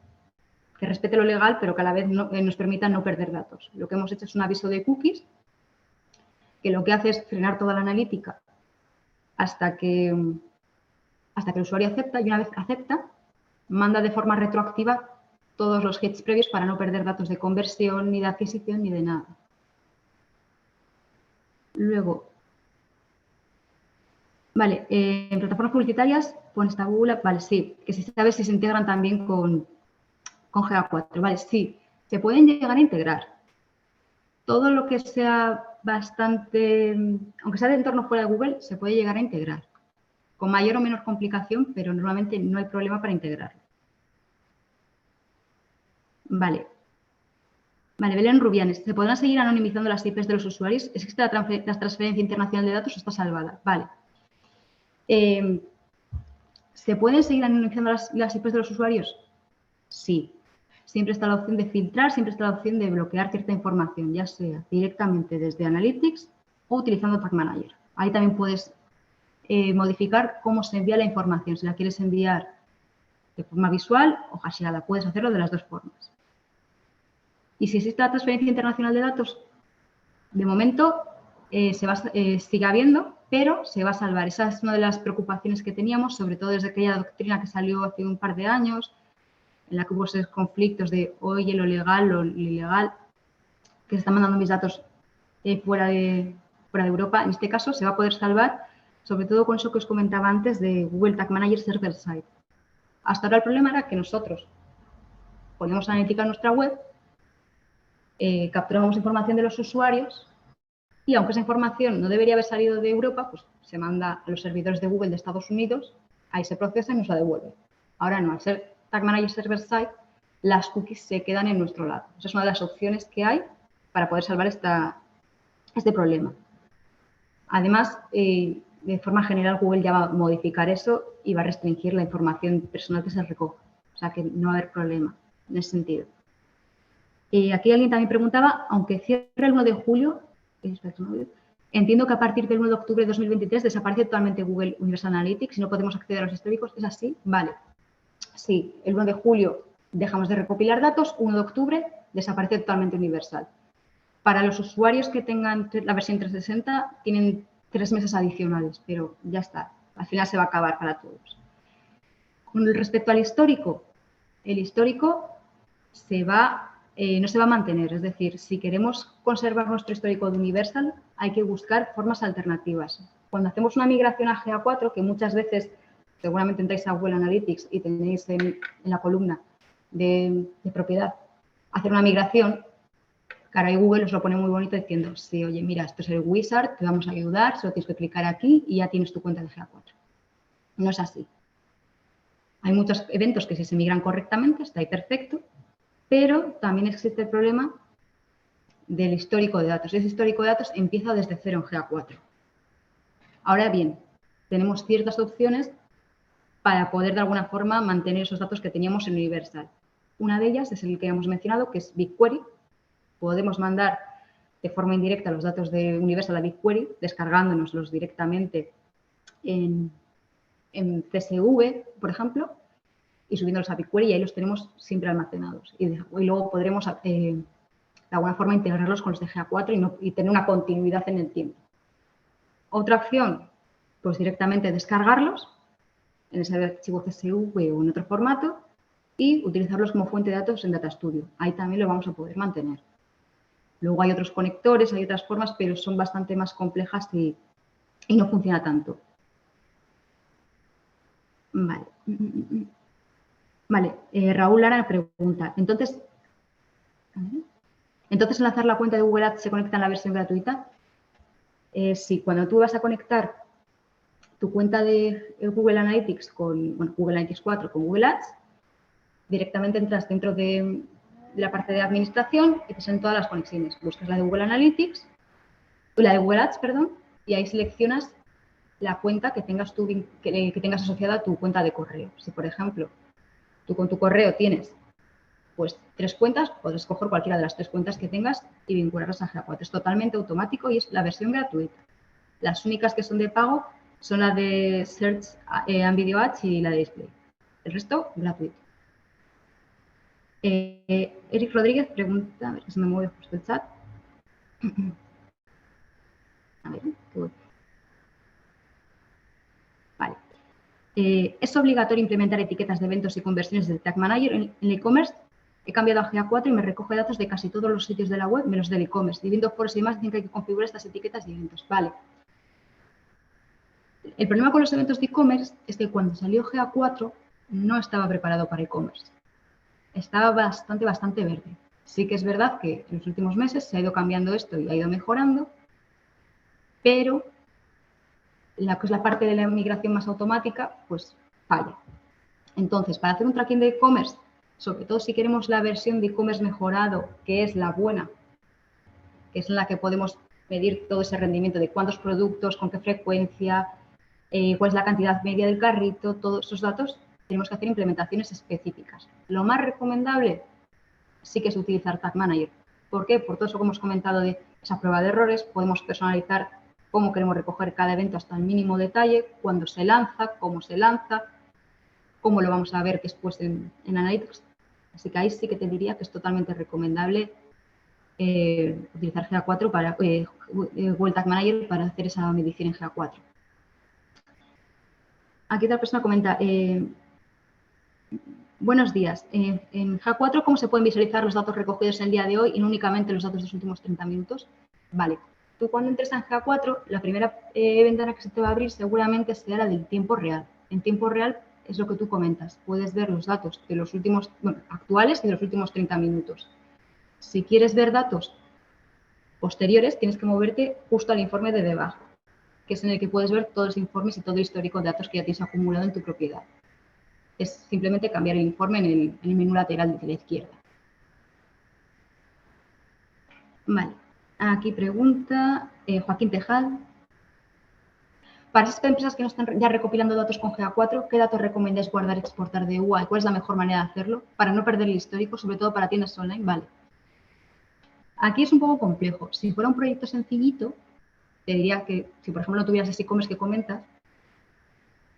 que respete lo legal, pero que a la vez nos permita no perder datos. Lo que hemos hecho es un aviso de cookies, que lo que hace es frenar toda la analítica hasta que el usuario acepta, y una vez acepta, manda de forma retroactiva todos los hits previos para no perder datos de conversión, ni de adquisición, ni de nada. Luego, vale, en plataformas publicitarias pones Taboola, vale, sí, que si sabes si se integran también con GA4, vale, sí, se pueden llegar a integrar. Todo lo que sea bastante, aunque sea de entorno fuera de Google, se puede llegar a integrar. Con mayor o menor complicación, pero normalmente no hay problema para integrarlo. Vale. Vale, Belén Rubianes. ¿Se podrán seguir anonimizando las IPs de los usuarios? ¿Existe la transferencia internacional de datos o está salvada? Vale. ¿Se pueden seguir anonimizando las IPs de los usuarios? Sí. Siempre está la opción de filtrar, siempre está la opción de bloquear cierta información, ya sea directamente desde Analytics o utilizando Tag Manager. Ahí también puedes modificar cómo se envía la información. Si la quieres enviar de forma visual o hasheada, puedes hacerlo de las dos formas. Y si existe la transferencia internacional de datos, de momento sigue habiendo, pero se va a salvar. Esa es una de las preocupaciones que teníamos, sobre todo desde aquella doctrina que salió hace un par de años, en la que hubo esos conflictos de, oye, lo legal, lo ilegal, que se están mandando mis datos fuera de Europa. En este caso se va a poder salvar, sobre todo con eso que os comentaba antes de Google Tag Manager Server Side. Hasta ahora el problema era que nosotros poníamos analítica en nuestra web, capturábamos información de los usuarios y aunque esa información no debería haber salido de Europa, pues se manda a los servidores de Google de Estados Unidos, ahí se procesa y nos la devuelve. Ahora no, al ser Tag Manager Server Side, las cookies se quedan en nuestro lado. Esa es una de las opciones que hay para poder salvar este problema. Además, de forma general, Google ya va a modificar eso y va a restringir la información personal que se recoge. O sea, que no va a haber problema en ese sentido. Aquí alguien también preguntaba, aunque cierre el 1 de julio, entiendo que a partir del 1 de octubre de 2023 desaparece totalmente Google Universal Analytics y no podemos acceder a los históricos. ¿Es así? Vale. Sí, el 1 de julio dejamos de recopilar datos, 1 de octubre desaparece totalmente Universal. Para los usuarios que tengan la versión 360 tienen 3 meses adicionales, pero ya está. Al final se va a acabar para todos. Con respecto al histórico, el histórico no se va a mantener. Es decir, si queremos conservar nuestro histórico de Universal, hay que buscar formas alternativas. Cuando hacemos una migración a GA4, que muchas veces seguramente entráis a Google Analytics y tenéis en la columna de propiedad, hacer una migración, claro, ahí Google os lo pone muy bonito diciendo, sí, oye, mira, esto es el wizard, te vamos a ayudar, solo tienes que clicar aquí y ya tienes tu cuenta de GA4. No es así. Hay muchos eventos que si se migran correctamente, está ahí perfecto, pero también existe el problema del histórico de datos. Ese histórico de datos empieza desde cero en GA4. Ahora bien, tenemos ciertas opciones para poder de alguna forma mantener esos datos que teníamos en Universal. Una de ellas es el que hemos mencionado, que es BigQuery. Podemos mandar de forma indirecta los datos de Universal a BigQuery, descargándonoslos directamente en CSV, por ejemplo, y subiéndolos a BigQuery y ahí los tenemos siempre almacenados. Y luego podremos, de alguna forma, integrarlos con los de GA4 y tener una continuidad en el tiempo. Otra opción, pues directamente descargarlos en ese archivo CSV o en otro formato y utilizarlos como fuente de datos en Data Studio. Ahí también lo vamos a poder mantener. Luego hay otros conectores, hay otras formas, pero son bastante más complejas y no funciona tanto. Vale. Vale, Raúl Lara pregunta, entonces enlazar la cuenta de Google Ads se conecta en la versión gratuita. Sí, cuando tú vas a conectar tu cuenta de Google Analytics con Google Analytics 4 con Google Ads, directamente entras dentro de la parte de administración y te salen todas las conexiones. Buscas la de Google Analytics, la de Google Ads, perdón, y ahí seleccionas la cuenta que tengas asociada a tu cuenta de correo. Si, por ejemplo, Tú con tu correo tienes pues 3 cuentas, puedes escoger cualquiera de las 3 cuentas que tengas y vincularlas a GA4. Es totalmente automático y es la versión gratuita. Las únicas que son de pago son la de Search and Video Ads y la de Display. El resto, gratuito. Eric Rodríguez pregunta, a ver que se me mueve justo el chat. A ver, vale. ¿Es obligatorio implementar etiquetas de eventos y conversiones del Tag Manager en el e-commerce? He cambiado a GA4 y me recoge datos de casi todos los sitios de la web, menos del e-commerce. Dividiendo foros y demás, dicen que hay que configurar estas etiquetas y eventos. Vale. El problema con los eventos de e-commerce es que cuando salió GA4 no estaba preparado para e-commerce. Estaba bastante verde. Sí que es verdad que en los últimos meses se ha ido cambiando esto y ha ido mejorando, pero la que es la parte de la migración más automática, pues falla. Entonces, para hacer un tracking de e-commerce, sobre todo si queremos la versión de e-commerce mejorado, que es la buena, que es en la que podemos medir todo ese rendimiento de cuántos productos, con qué frecuencia, cuál es la cantidad media del carrito, todos esos datos, tenemos que hacer implementaciones específicas. Lo más recomendable sí que es utilizar Tag Manager. ¿Por qué? Por todo eso que hemos comentado de esa prueba de errores, podemos personalizar cómo queremos recoger cada evento hasta el mínimo detalle, cuándo se lanza, cómo lo vamos a ver después en Analytics. Así que ahí sí que te diría que es totalmente recomendable utilizar GA4 para Google Tag Manager para hacer esa medición en GA4. Aquí otra persona comenta, buenos días, en GA4, ¿cómo se pueden visualizar los datos recogidos en el día de hoy y no únicamente los datos de los últimos 30 minutos? Vale, tú cuando entres en GA4, la primera ventana que se te va a abrir seguramente será la del tiempo real. En tiempo real es lo que tú comentas, puedes ver los datos de los últimos, actuales y de los últimos 30 minutos. Si quieres ver datos posteriores, tienes que moverte justo al informe de debajo, que es en el que puedes ver todos los informes y todo el histórico de datos que ya tienes acumulado en tu propiedad. Es simplemente cambiar el informe en el menú lateral de la izquierda. Vale, aquí pregunta Joaquín Tejal. Para esas empresas que no están ya recopilando datos con GA4, ¿qué datos recomendáis guardar y exportar de UA? ¿Cuál es la mejor manera de hacerlo? Para no perder el histórico, sobre todo para tiendas online, vale. Aquí es un poco complejo. Si fuera un proyecto sencillito, te diría que si, por ejemplo, no tuvieras ese e-commerce que comentas,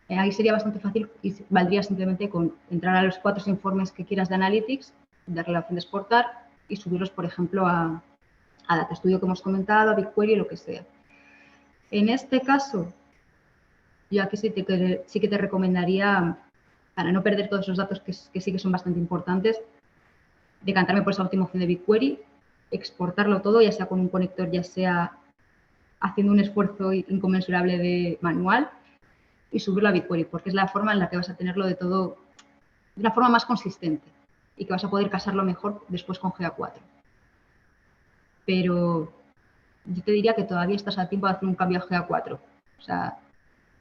ahí sería bastante fácil y valdría simplemente con entrar a los 4 informes que quieras de Analytics, darle la opción de exportar y subirlos, por ejemplo, a Data Studio que hemos comentado, a BigQuery, lo que sea. En este caso, yo aquí sí que te recomendaría, para no perder todos esos datos que sí que son bastante importantes, decantarme por esa última opción de BigQuery, exportarlo todo, ya sea con un conector, ya sea haciendo un esfuerzo inconmensurable de manual y subirlo a BigQuery, porque es la forma en la que vas a tenerlo de todo, de una forma más consistente y que vas a poder casarlo mejor después con GA4. Pero yo te diría que todavía estás a tiempo de hacer un cambio a GA4. O sea,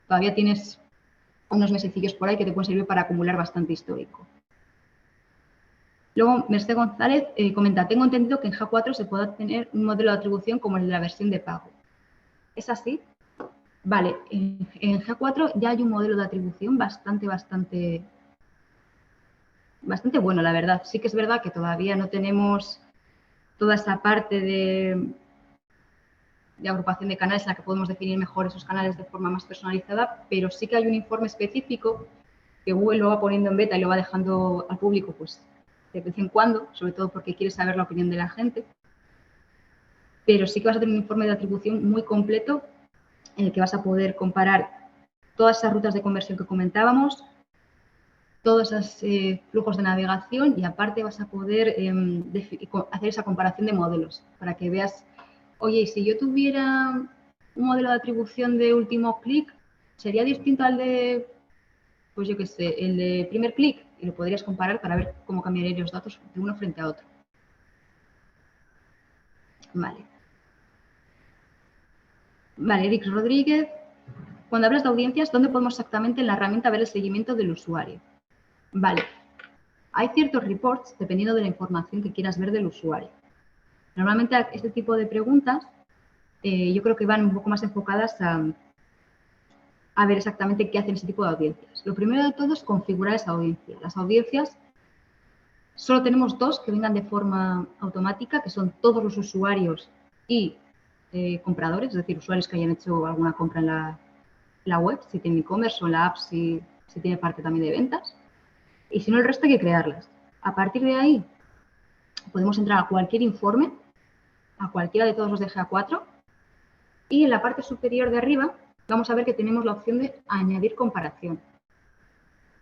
todavía tienes unos mesecillos por ahí que te pueden servir para acumular bastante histórico. Luego, Mercedes González comenta, tengo entendido que en GA4 se puede tener un modelo de atribución como el de la versión de pago. ¿Es así? Vale, en GA4 ya hay un modelo de atribución bastante bueno, la verdad. Sí que es verdad que todavía no tenemos toda esa parte de agrupación de canales en la que podemos definir mejor esos canales de forma más personalizada, pero sí que hay un informe específico que Google lo va poniendo en beta y lo va dejando al público pues de vez en cuando, sobre todo porque quiere saber la opinión de la gente, pero sí que vas a tener un informe de atribución muy completo en el que vas a poder comparar todas esas rutas de conversión que comentábamos, todos esos flujos de navegación y aparte vas a poder hacer esa comparación de modelos para que veas, oye, si yo tuviera un modelo de atribución de último clic, ¿sería distinto al de, pues yo qué sé, el de primer clic? Y lo podrías comparar para ver cómo cambiarían los datos de uno frente a otro. Vale. Vale, Eric Rodríguez. Cuando hablas de audiencias, ¿dónde podemos exactamente en la herramienta ver el seguimiento del usuario? Vale. Hay ciertos reports dependiendo de la información que quieras ver del usuario. Normalmente este tipo de preguntas yo creo que van un poco más enfocadas a a ver exactamente qué hacen ese tipo de audiencias. Lo primero de todo es configurar esa audiencia. Las audiencias solo tenemos dos que vengan de forma automática, que son todos los usuarios y compradores, es decir, usuarios que hayan hecho alguna compra en la web, si tiene e-commerce, o en la app si tiene parte también de ventas. Y si no, el resto hay que crearlas. A partir de ahí, podemos entrar a cualquier informe, a cualquiera de todos los de GA4, y en la parte superior de arriba vamos a ver que tenemos la opción de añadir comparación.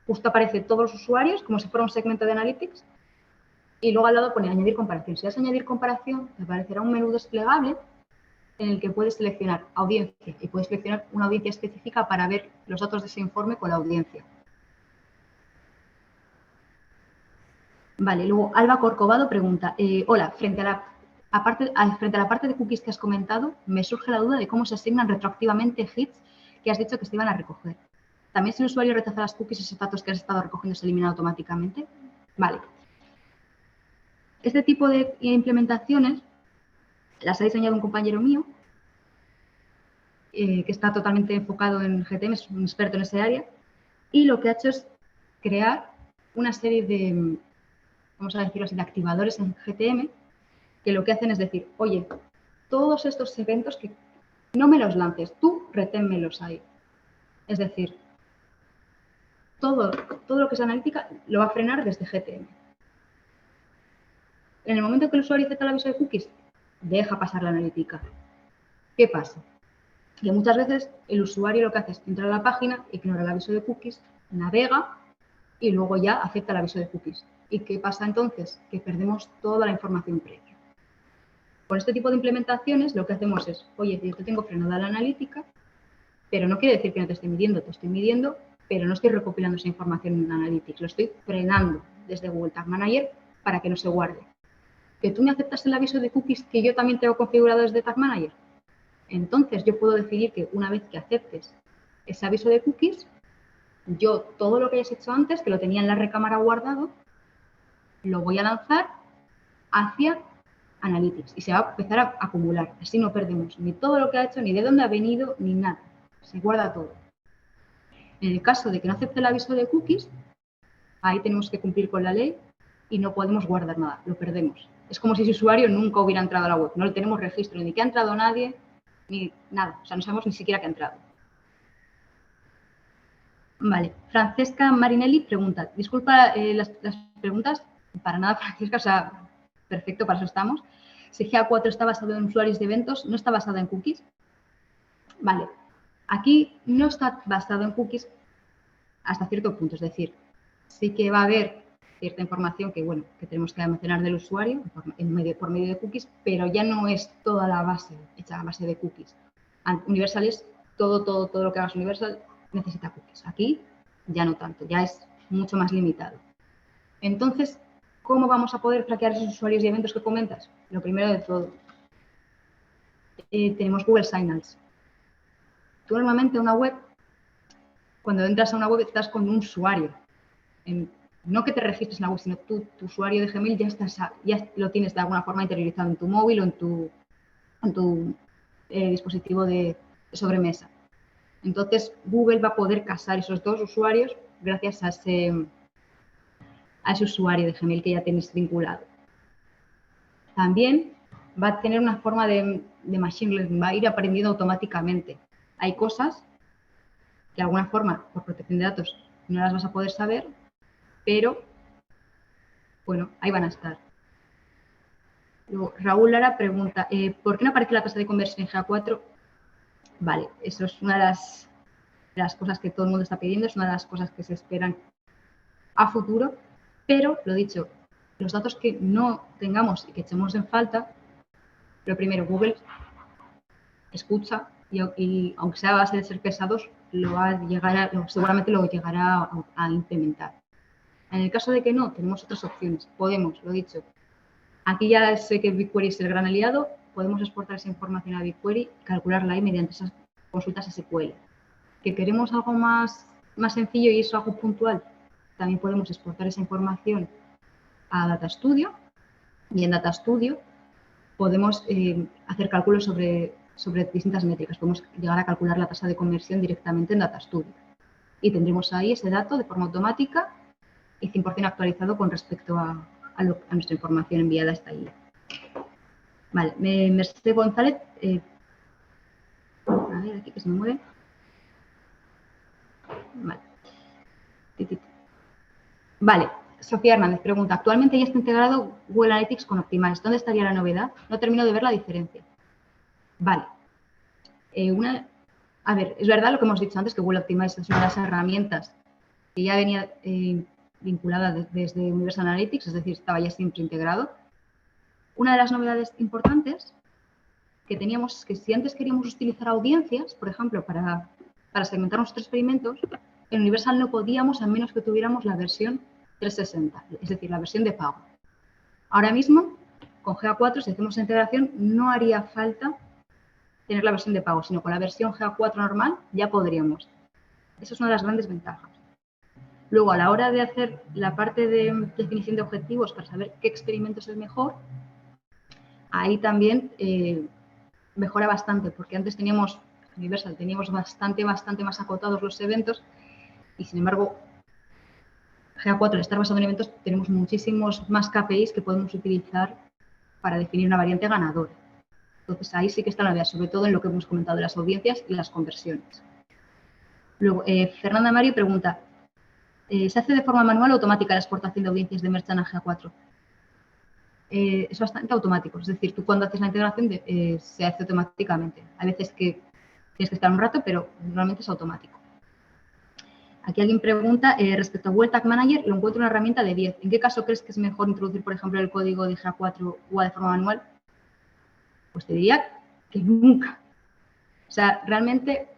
Justo aparece todos los usuarios, como si fuera un segmento de Analytics, y luego al lado pone añadir comparación. Si das a añadir comparación, te aparecerá un menú desplegable en el que puedes seleccionar audiencia y puedes seleccionar una audiencia específica para ver los datos de ese informe con la audiencia. Vale, luego Alba Corcovado pregunta, hola, frente a la parte de cookies que has comentado, me surge la duda de cómo se asignan retroactivamente hits que has dicho que se iban a recoger. ¿También si el usuario rechaza las cookies, esos datos que has estado recogiendo se eliminan automáticamente? Vale. Este tipo de implementaciones las ha diseñado un compañero mío que está totalmente enfocado en GTM, es un experto en ese área, y lo que ha hecho es crear una serie de, vamos a decirlo así, de activadores en GTM que lo que hacen es decir, oye, todos estos eventos que no me los lances, tú reténmelos ahí. Es decir, todo lo que es analítica lo va a frenar desde GTM. En el momento que el usuario acepta el aviso de cookies, deja pasar la analítica. ¿Qué pasa? Que muchas veces el usuario lo que hace es entrar a la página, ignora el aviso de cookies, navega y luego ya acepta el aviso de cookies. ¿Y qué pasa entonces? Que perdemos toda la información previa. Con este tipo de implementaciones lo que hacemos es, oye, yo te tengo frenada la analítica, pero no quiere decir que no te esté midiendo, pero no estoy recopilando esa información en Analytics, lo estoy frenando desde Google Tag Manager para que no se guarde. ¿Que tú me aceptas el aviso de cookies que yo también tengo configurado desde Tag Manager? Entonces yo puedo decidir que una vez que aceptes ese aviso de cookies, yo todo lo que hayas hecho antes, que lo tenía en la recámara guardado, lo voy a lanzar hacia Analytics y se va a empezar a acumular. Así no perdemos ni todo lo que ha hecho, ni de dónde ha venido, ni nada. Se guarda todo. En el caso de que no acepte el aviso de cookies, ahí tenemos que cumplir con la ley y no podemos guardar nada, lo perdemos. Es como si ese usuario nunca hubiera entrado a la web, no le tenemos registro ni que ha entrado nadie, ni nada, o sea, no sabemos ni siquiera que ha entrado. Vale, Francesca Marinelli pregunta, disculpa las preguntas, para nada Francesca, o sea, perfecto, para eso estamos. Si GA4 está basado en usuarios de eventos, ¿no está basada en cookies? Vale, aquí no está basado en cookies hasta cierto punto, es decir, sí que va a haber cierta información que, bueno, que tenemos que almacenar del usuario por medio de cookies, pero ya no es toda la base hecha a base de cookies. Universal es todo lo que hagas Universal necesita cookies. Aquí ya no tanto, ya es mucho más limitado. Entonces, ¿cómo vamos a poder traquear esos usuarios y eventos que comentas? Lo primero de todo, tenemos Google Signals. Tú normalmente una web, cuando entras a una web estás con un usuario. No que te registres en la web, sino tu usuario de Gmail ya lo tienes de alguna forma interiorizado en tu móvil o en tu dispositivo de sobremesa. Entonces, Google va a poder casar esos dos usuarios gracias a ese usuario de Gmail que ya tienes vinculado. También va a tener una forma de machine learning, va a ir aprendiendo automáticamente. Hay cosas que de alguna forma, por protección de datos, no las vas a poder saber, pero, bueno, ahí van a estar. Luego, Raúl Lara pregunta, ¿por qué no aparece la tasa de conversión en GA4? Vale, eso es una de las cosas que todo el mundo está pidiendo, es una de las cosas que se esperan a futuro, pero, lo dicho, los datos que no tengamos y que echemos en falta, lo primero, Google escucha y aunque sea a base de ser pesados, seguramente lo llegará a implementar. En el caso de que no, tenemos otras opciones. Podemos, lo dicho, aquí ya sé que BigQuery es el gran aliado, podemos exportar esa información a BigQuery y calcularla ahí mediante esas consultas SQL. ¿Que queremos algo más sencillo y eso algo puntual? También podemos exportar esa información a Data Studio y en Data Studio podemos hacer cálculos sobre sobre distintas métricas. Podemos llegar a calcular la tasa de conversión directamente en Data Studio. Y tendremos ahí ese dato de forma automática y 100% actualizado con respecto a nuestra información enviada hasta ahí. Vale, Mercedes González, a ver, aquí que se me mueve. Vale. Vale, Sofía Hernández pregunta, actualmente ya está integrado Google Analytics con Optimize. ¿Dónde estaría la novedad? No termino de ver la diferencia. Vale. A ver, es verdad lo que hemos dicho antes, que Google Optimize es una de las herramientas que ya venía vinculada desde Universal Analytics, es decir, estaba ya siempre integrado. Una de las novedades importantes que teníamos es que si antes queríamos utilizar audiencias, por ejemplo, para segmentar nuestros experimentos, en Universal no podíamos a menos que tuviéramos la versión 360, es decir, la versión de pago. Ahora mismo, con GA4, si hacemos la integración, no haría falta tener la versión de pago, sino con la versión GA4 normal ya podríamos. Esa es una de las grandes ventajas. Luego, a la hora de hacer la parte de definición de objetivos para saber qué experimento es el mejor, ahí también mejora bastante, porque antes teníamos, Universal, teníamos bastante más acotados los eventos y, sin embargo, GA4, al estar basado en eventos, tenemos muchísimos más KPIs que podemos utilizar para definir una variante ganadora. Entonces, ahí sí que está la novedad, sobre todo en lo que hemos comentado de las audiencias y las conversiones. Luego, Fernanda Mario pregunta, ¿se hace de forma manual o automática la exportación de audiencias de Merchant a GA4? Es bastante automático, es decir, tú cuando haces la integración se hace automáticamente. Hay veces que tienes que estar un rato, pero normalmente es automático. Aquí alguien pregunta, respecto a Google Tag Manager, lo encuentro una herramienta de 10. ¿En qué caso crees que es mejor introducir, por ejemplo, el código de GA4 UA de forma manual? Pues te diría que nunca. O sea, realmente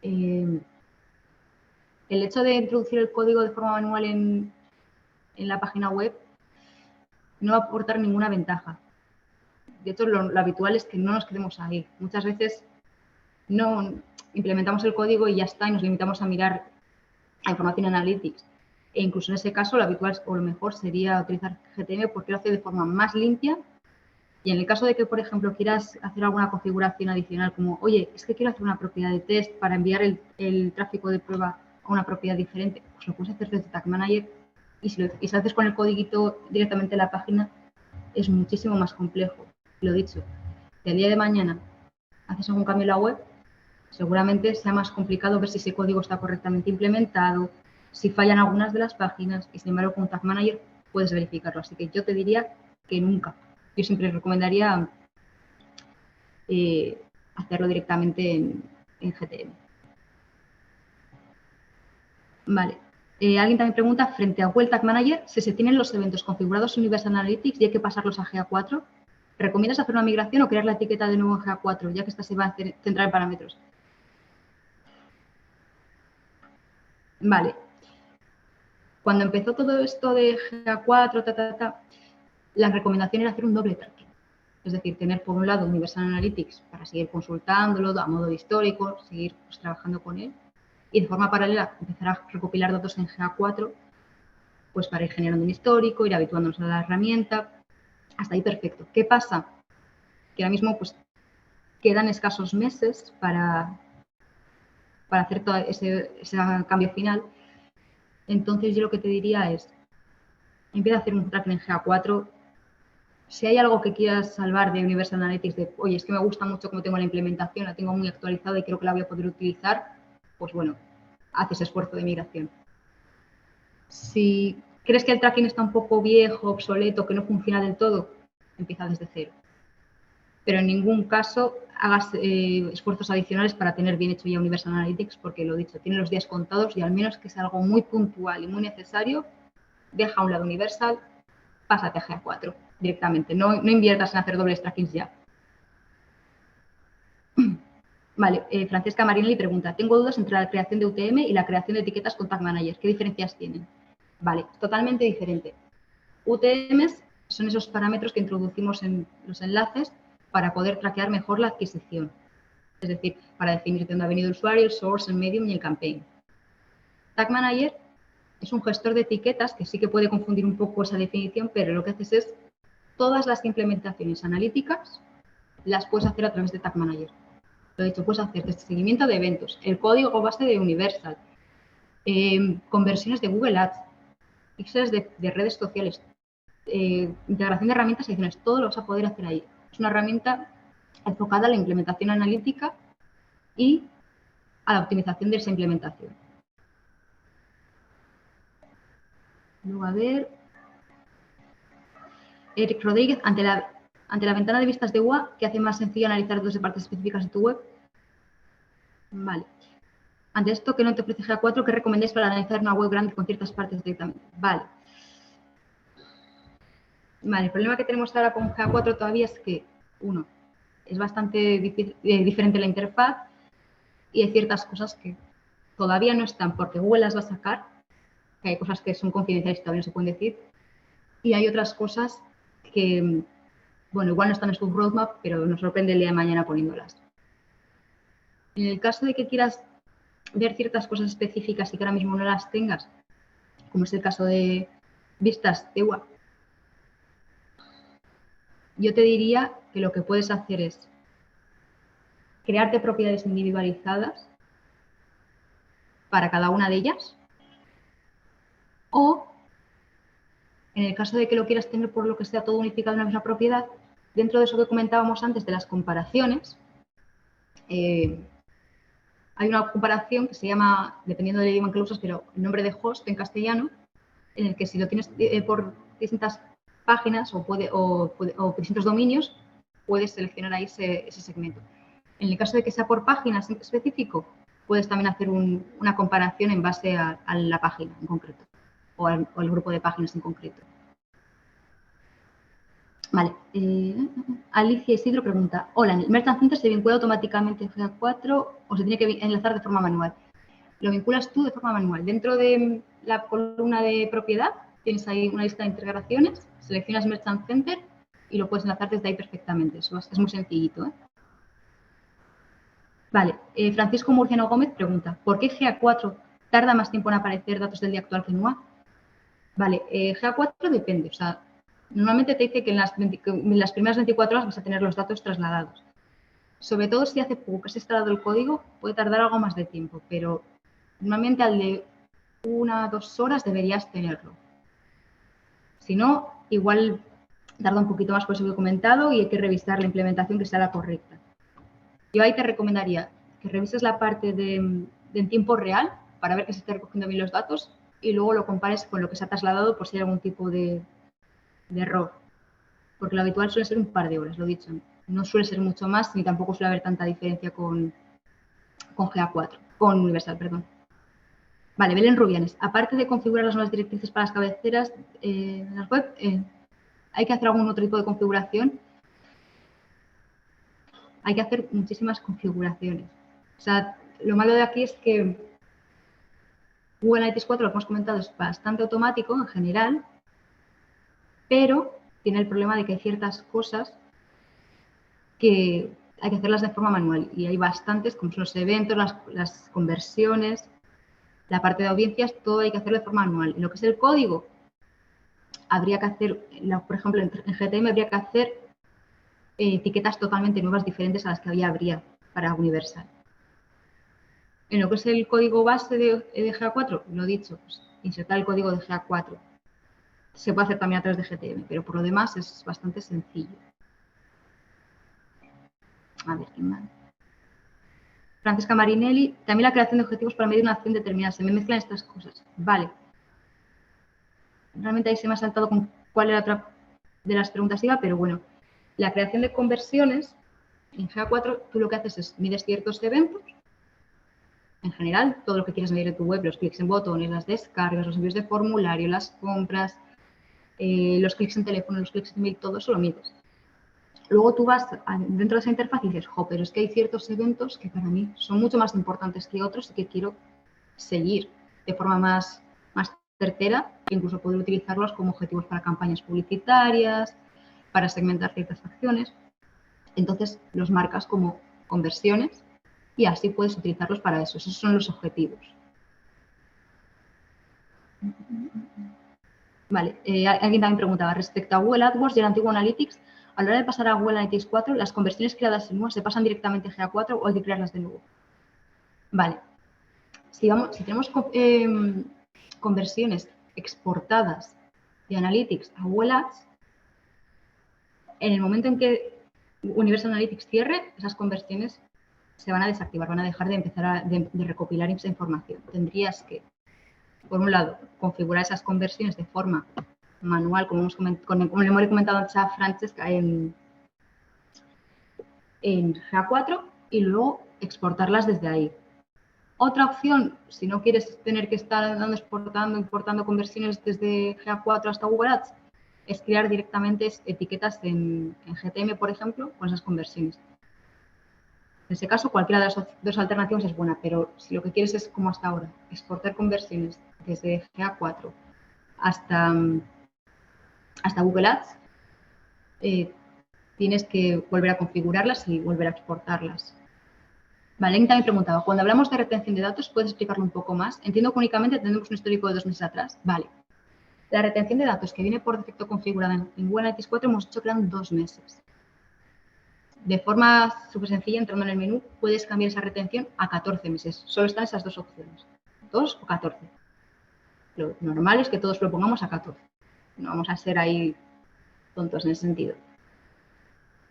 el hecho de introducir el código de forma manual en la página web no va a aportar ninguna ventaja. De hecho, lo habitual es que no nos quedemos ahí. Muchas veces no implementamos el código y ya está, y nos limitamos a mirar la información en Analytics. E incluso en ese caso, lo habitual o lo mejor sería utilizar GTM porque lo hace de forma más limpia. Y en el caso de que, por ejemplo, quieras hacer alguna configuración adicional, como, oye, es que quiero hacer una propiedad de test para enviar el tráfico de prueba a una propiedad diferente, pues lo puedes hacer desde Tag Manager. Y si lo haces con el codiguito directamente en la página, es muchísimo más complejo. Lo dicho, si el día de mañana haces algún cambio en la web, seguramente sea más complicado ver si ese código está correctamente implementado, si fallan algunas de las páginas, y sin embargo con Tag Manager puedes verificarlo. Así que yo te diría que nunca. Yo siempre recomendaría hacerlo directamente en GTM. Vale. Alguien también pregunta, frente a Google Tag Manager, si se tienen los eventos configurados en Universal Analytics y hay que pasarlos a GA4, ¿recomiendas hacer una migración o crear la etiqueta de nuevo en GA4, ya que esta se va a centrar en parámetros? Vale. Cuando empezó todo esto de GA4, la recomendación era hacer un doble tracking. Es decir, tener por un lado Universal Analytics para seguir consultándolo a modo de histórico, seguir trabajando con él, y de forma paralela empezar a recopilar datos en GA4, pues para ir generando un histórico, ir habituándonos a la herramienta. Hasta ahí perfecto. ¿Qué pasa? Que ahora mismo pues quedan escasos meses para hacer todo ese cambio final. Entonces yo lo que te diría es, empieza a hacer un tracking en GA4. Si hay algo que quieras salvar de Universal Analytics, de, oye, es que me gusta mucho cómo tengo la implementación, la tengo muy actualizada y creo que la voy a poder utilizar, pues bueno, haces esfuerzo de migración. Si crees que el tracking está un poco viejo, obsoleto, que no funciona del todo, empieza desde cero. Pero en ningún caso hagas esfuerzos adicionales para tener bien hecho ya Universal Analytics, porque lo dicho, tiene los días contados y al menos que sea algo muy puntual y muy necesario, deja a un lado Universal, pásate a GA4 directamente. No inviertas en hacer dobles trackings ya. Vale, Francesca Marinelli pregunta, tengo dudas entre la creación de UTM y la creación de etiquetas con Tag Manager. ¿Qué diferencias tienen? Vale, totalmente diferente. UTMs son esos parámetros que introducimos en los enlaces para poder traquear mejor la adquisición. Es decir, para definir de dónde ha venido el usuario, el source, el medium y el campaign. Tag Manager es un gestor de etiquetas que sí que puede confundir un poco esa definición, pero lo que haces es todas las implementaciones analíticas las puedes hacer a través de Tag Manager. Lo he dicho, puedes hacer desde seguimiento de eventos, el código base de Universal, conversiones de Google Ads, píxeles de redes sociales, integración de herramientas adicionales, todo lo vas a poder hacer ahí. Es una herramienta enfocada a la implementación analítica y a la optimización de esa implementación. Luego, a ver, Eric Rodríguez, ante la ventana de vistas de UA, que hace más sencillo analizar datos de partes específicas de tu web. Vale. Ante esto, ¿qué no te ofrece GA4? ¿Qué recomendáis para analizar una web grande con ciertas partes directamente? Vale. Vale, el problema que tenemos ahora con GA4 todavía es que, uno, es bastante diferente la interfaz y hay ciertas cosas que todavía no están porque Google las va a sacar, que hay cosas que son confidenciales y todavía no se pueden decir, y hay otras cosas que, bueno, igual no están en su roadmap, pero nos sorprende el día de mañana poniéndolas. En el caso de que quieras ver ciertas cosas específicas y que ahora mismo no las tengas, como es el caso de vistas de UA, yo te diría que lo que puedes hacer es crearte propiedades individualizadas para cada una de ellas, o en el caso de que lo quieras tener por lo que sea todo unificado en una misma propiedad, dentro de eso que comentábamos antes de las comparaciones, hay una comparación que se llama, dependiendo del idioma en que lo usas, pero el nombre de host en castellano, en el que si lo tienes por distintas páginas o distintos dominios, puedes seleccionar ahí ese segmento. En el caso de que sea por páginas en específico, puedes también hacer una comparación en base a la página en concreto o al grupo de páginas en concreto. Vale. Alicia Isidro pregunta, hola, ¿el Merchant Center se vincula automáticamente a GA4 o se tiene que enlazar de forma manual? Lo vinculas tú de forma manual. Dentro de la columna de propiedad tienes ahí una lista de integraciones, seleccionas Merchant Center y lo puedes enlazar desde ahí perfectamente. Eso es muy sencillito, ¿eh? Vale, Francisco Murciano Gómez pregunta, ¿por qué GA4 tarda más tiempo en aparecer datos del día actual que en UA? Vale, GA4 depende, o sea, normalmente te dice que en las primeras 24 horas vas a tener los datos trasladados. Sobre todo si hace poco que has instalado el código, puede tardar algo más de tiempo, pero normalmente al de 1 o 2 horas deberías tenerlo. Si no, igual tarda un poquito más por eso que he comentado y hay que revisar la implementación que sea la correcta. Yo ahí te recomendaría que revises la parte de en tiempo real para ver que se esté recogiendo bien los datos y luego lo compares con lo que se ha trasladado por si hay algún tipo de error. Porque lo habitual suele ser un par de horas, lo dicho. No suele ser mucho más ni tampoco suele haber tanta diferencia con GA4, con Universal, perdón. Vale, Belén Rubianes. Aparte de configurar las nuevas directrices para las cabeceras en las web, ¿hay que hacer algún otro tipo de configuración? Hay que hacer muchísimas configuraciones. O sea, lo malo de aquí es que Google Analytics 4, lo que hemos comentado, es bastante automático en general, pero tiene el problema de que hay ciertas cosas que hay que hacerlas de forma manual y hay bastantes, como son los eventos, las conversiones, la parte de audiencias, todo hay que hacerlo de forma manual. En lo que es el código, habría que hacer, por ejemplo, en GTM habría que hacer etiquetas totalmente nuevas, diferentes a las que habría para Universal. En lo que es el código base de GA4, lo dicho, pues, insertar el código de GA4. Se puede hacer también a través de GTM, pero por lo demás es bastante sencillo. A ver, ¿qué más? Francesca Marinelli, también la creación de objetivos para medir una acción determinada. Se me mezclan estas cosas. Vale. Realmente ahí se me ha saltado con cuál era otra de las preguntas iba, pero bueno. La creación de conversiones, en GA4 tú lo que haces es mides ciertos eventos, en general, todo lo que quieres medir en tu web, los clics en botones, las descargas, los envíos de formulario, las compras, los clics en teléfono, los clics en email, todo eso lo mides. Luego tú vas dentro de esa interfaz y dices, jo, pero es que hay ciertos eventos que para mí son mucho más importantes que otros y que quiero seguir de forma más certera, e incluso poder utilizarlos como objetivos para campañas publicitarias, para segmentar ciertas acciones. Entonces los marcas como conversiones y así puedes utilizarlos para eso. Esos son los objetivos. Vale, alguien también preguntaba respecto a Google AdWords y el antiguo Analytics, a la hora de pasar a Google Analytics 4, las conversiones creadas en UA se pasan directamente a GA4 o hay que crearlas de nuevo. Vale. Si tenemos conversiones exportadas de Analytics a Google Ads, en el momento en que Universal Analytics cierre, esas conversiones se van a desactivar, van a dejar de empezar de recopilar esa información. Tendrías que, por un lado, configurar esas conversiones de forma manual, como le hemos comentado antes a Francesca, en GA4 y luego exportarlas desde ahí. Otra opción, si no quieres tener que estar importando conversiones desde GA4 hasta Google Ads, es crear directamente etiquetas en GTM, por ejemplo, con esas conversiones. En ese caso, cualquiera de las dos alternativas es buena, pero si lo que quieres es, como hasta ahora, exportar conversiones desde GA4 hasta Google Ads, tienes que volver a configurarlas y volver a exportarlas. Vale, alguien también preguntaba, cuando hablamos de retención de datos, ¿puedes explicarlo un poco más? Entiendo que únicamente tenemos un histórico de 2 meses atrás. Vale. La retención de datos que viene por defecto configurada en Google Analytics 4 hemos dicho que eran 2 meses. De forma súper sencilla, entrando en el menú, puedes cambiar esa retención a 14 meses. Solo están esas dos opciones, 2 o 14. Lo normal es que todos lo pongamos a 14. No vamos a ser ahí tontos en ese sentido.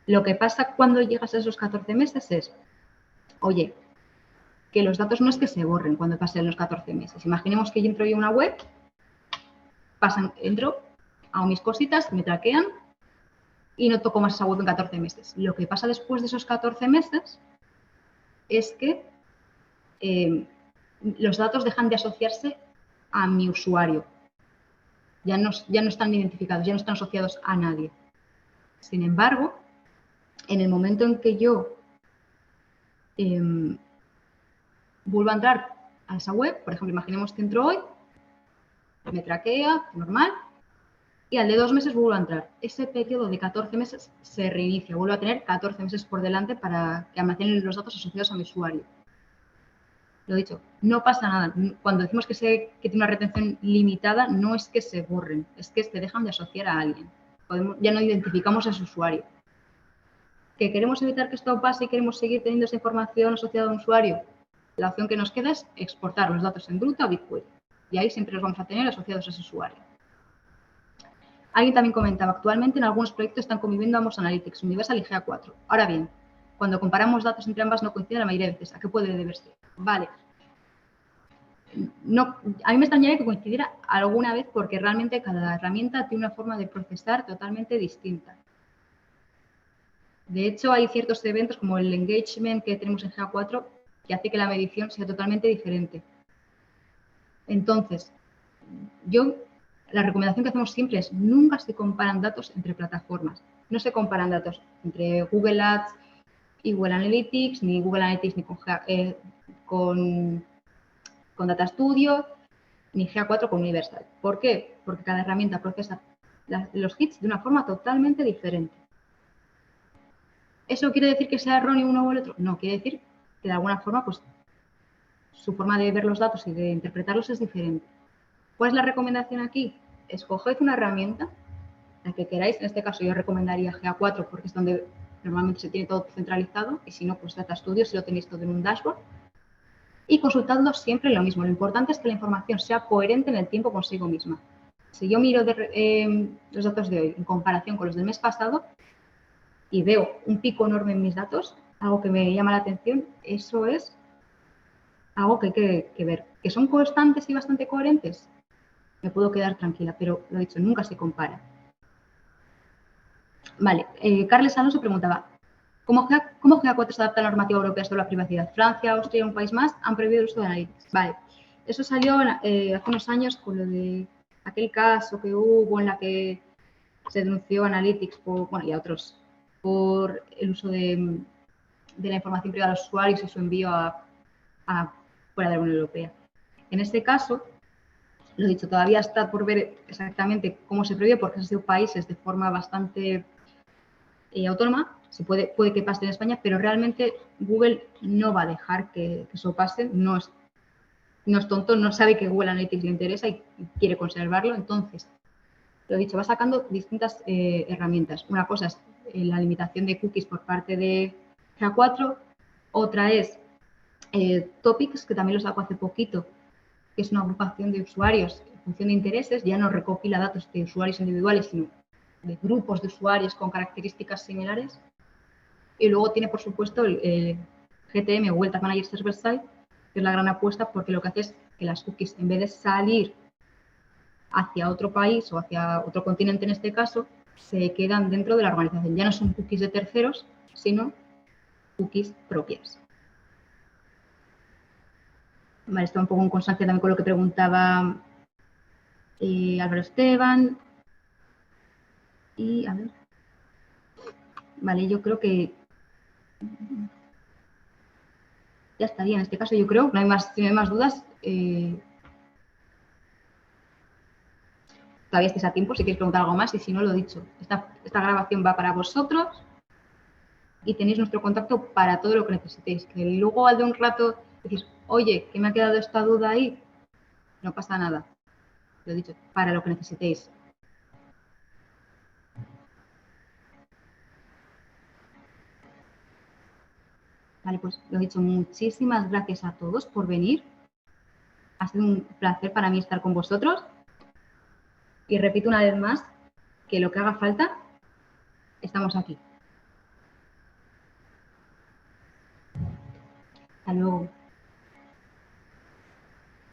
Lo que pasa cuando llegas a esos 14 meses es, oye, que los datos no es que se borren cuando pasen los 14 meses. Imaginemos que yo entro yo a una web, entro, hago mis cositas, me traquean y no toco más esa web en 14 meses. Lo que pasa después de esos 14 meses es que los datos dejan de asociarse a mi usuario. Ya no están identificados, ya no están asociados a nadie. Sin embargo, en el momento en que yo vuelvo a entrar a esa web, por ejemplo, imaginemos que entro hoy, me traquea, normal, y al de 2 meses vuelvo a entrar. Ese periodo de 14 meses se reinicia, vuelvo a tener 14 meses por delante para que almacenen los datos asociados a mi usuario. Lo dicho, no pasa nada. Cuando decimos que tiene una retención limitada, no es que se borren, es que se dejan de asociar a alguien. Ya no identificamos a ese usuario. ¿Que queremos evitar que esto pase y queremos seguir teniendo esa información asociada a un usuario? La opción que nos queda es exportar los datos en bruto a BigQuery. Y ahí siempre los vamos a tener asociados a ese usuario. Alguien también comentaba, actualmente en algunos proyectos están conviviendo ambos Analytics, Universal y GA4. Ahora bien, cuando comparamos datos entre ambas no coinciden la mayoría de veces. ¿A qué puede deberse? Vale. No, a mí me extrañaría que coincidiera alguna vez porque realmente cada herramienta tiene una forma de procesar totalmente distinta. De hecho, hay ciertos eventos como el engagement que tenemos en GA4 que hace que la medición sea totalmente diferente. Entonces, la recomendación que hacemos siempre es nunca se comparan datos entre plataformas. No se comparan datos entre Google Ads y Google Analytics, ni Google Analytics ni con Data Studio, ni GA4 con Universal. ¿Por qué? Porque cada herramienta procesa los hits de una forma totalmente diferente. ¿Eso quiere decir que sea erróneo uno o el otro? No, quiere decir que de alguna forma pues, su forma de ver los datos y de interpretarlos es diferente. ¿Cuál es la recomendación aquí? Escoged una herramienta, la que queráis. En este caso yo recomendaría GA4 porque es donde normalmente se tiene todo centralizado y si no, pues Data Studio si lo tenéis todo en un dashboard. Y consultando siempre lo mismo. Lo importante es que la información sea coherente en el tiempo consigo misma. Si yo miro los datos de hoy en comparación con los del mes pasado y veo un pico enorme en mis datos, algo que me llama la atención, eso es algo que hay que ver. ¿Que son constantes y bastante coherentes? Me puedo quedar tranquila, pero lo dicho, nunca se compara. Vale, Carles Alonso preguntaba, ¿cómo GA4 se adapta a la normativa europea sobre la privacidad? Francia, Austria y un país más han prohibido el uso de Analytics. Vale, eso salió hace unos años con lo de aquel caso que hubo en la que se denunció Analytics y a otros por el uso de la información privada de los usuarios y su envío fuera de la Unión Europea. En este caso, lo dicho, todavía está por ver exactamente cómo se prohíbe porque han sido países de forma bastante autónoma, puede que pase en España, pero realmente Google no va a dejar que eso pase, no es tonto, no sabe que Google Analytics le interesa y quiere conservarlo, entonces, lo dicho, va sacando distintas herramientas. Una cosa es la limitación de cookies por parte de GA4. Otra es Topics, que también lo sacó hace poquito, que es una agrupación de usuarios en función de intereses, ya no recopila datos de usuarios individuales, sino de grupos de usuarios con características similares. Y luego tiene, por supuesto, el GTM, Google Tag Manager Server Side, que es la gran apuesta, porque lo que hace es que las cookies, en vez de salir hacia otro país o hacia otro continente en este caso, se quedan dentro de la organización. Ya no son cookies de terceros, sino cookies propias. Vale, está un poco en constancia también con lo que preguntaba Álvaro Esteban. Y, a ver. Vale, yo creo que ya estaría en este caso, yo creo. No hay más, si no hay más dudas, todavía estáis a tiempo si queréis preguntar algo más y si no, lo dicho. Esta grabación va para vosotros y tenéis nuestro contacto para todo lo que necesitéis. Que luego al de un rato decís, oye, que me ha quedado esta duda ahí, no pasa nada. Lo he dicho, para lo que necesitéis. Vale, pues lo he dicho, muchísimas gracias a todos por venir. Ha sido un placer para mí estar con vosotros. Y repito una vez más que lo que haga falta, estamos aquí. Hasta luego.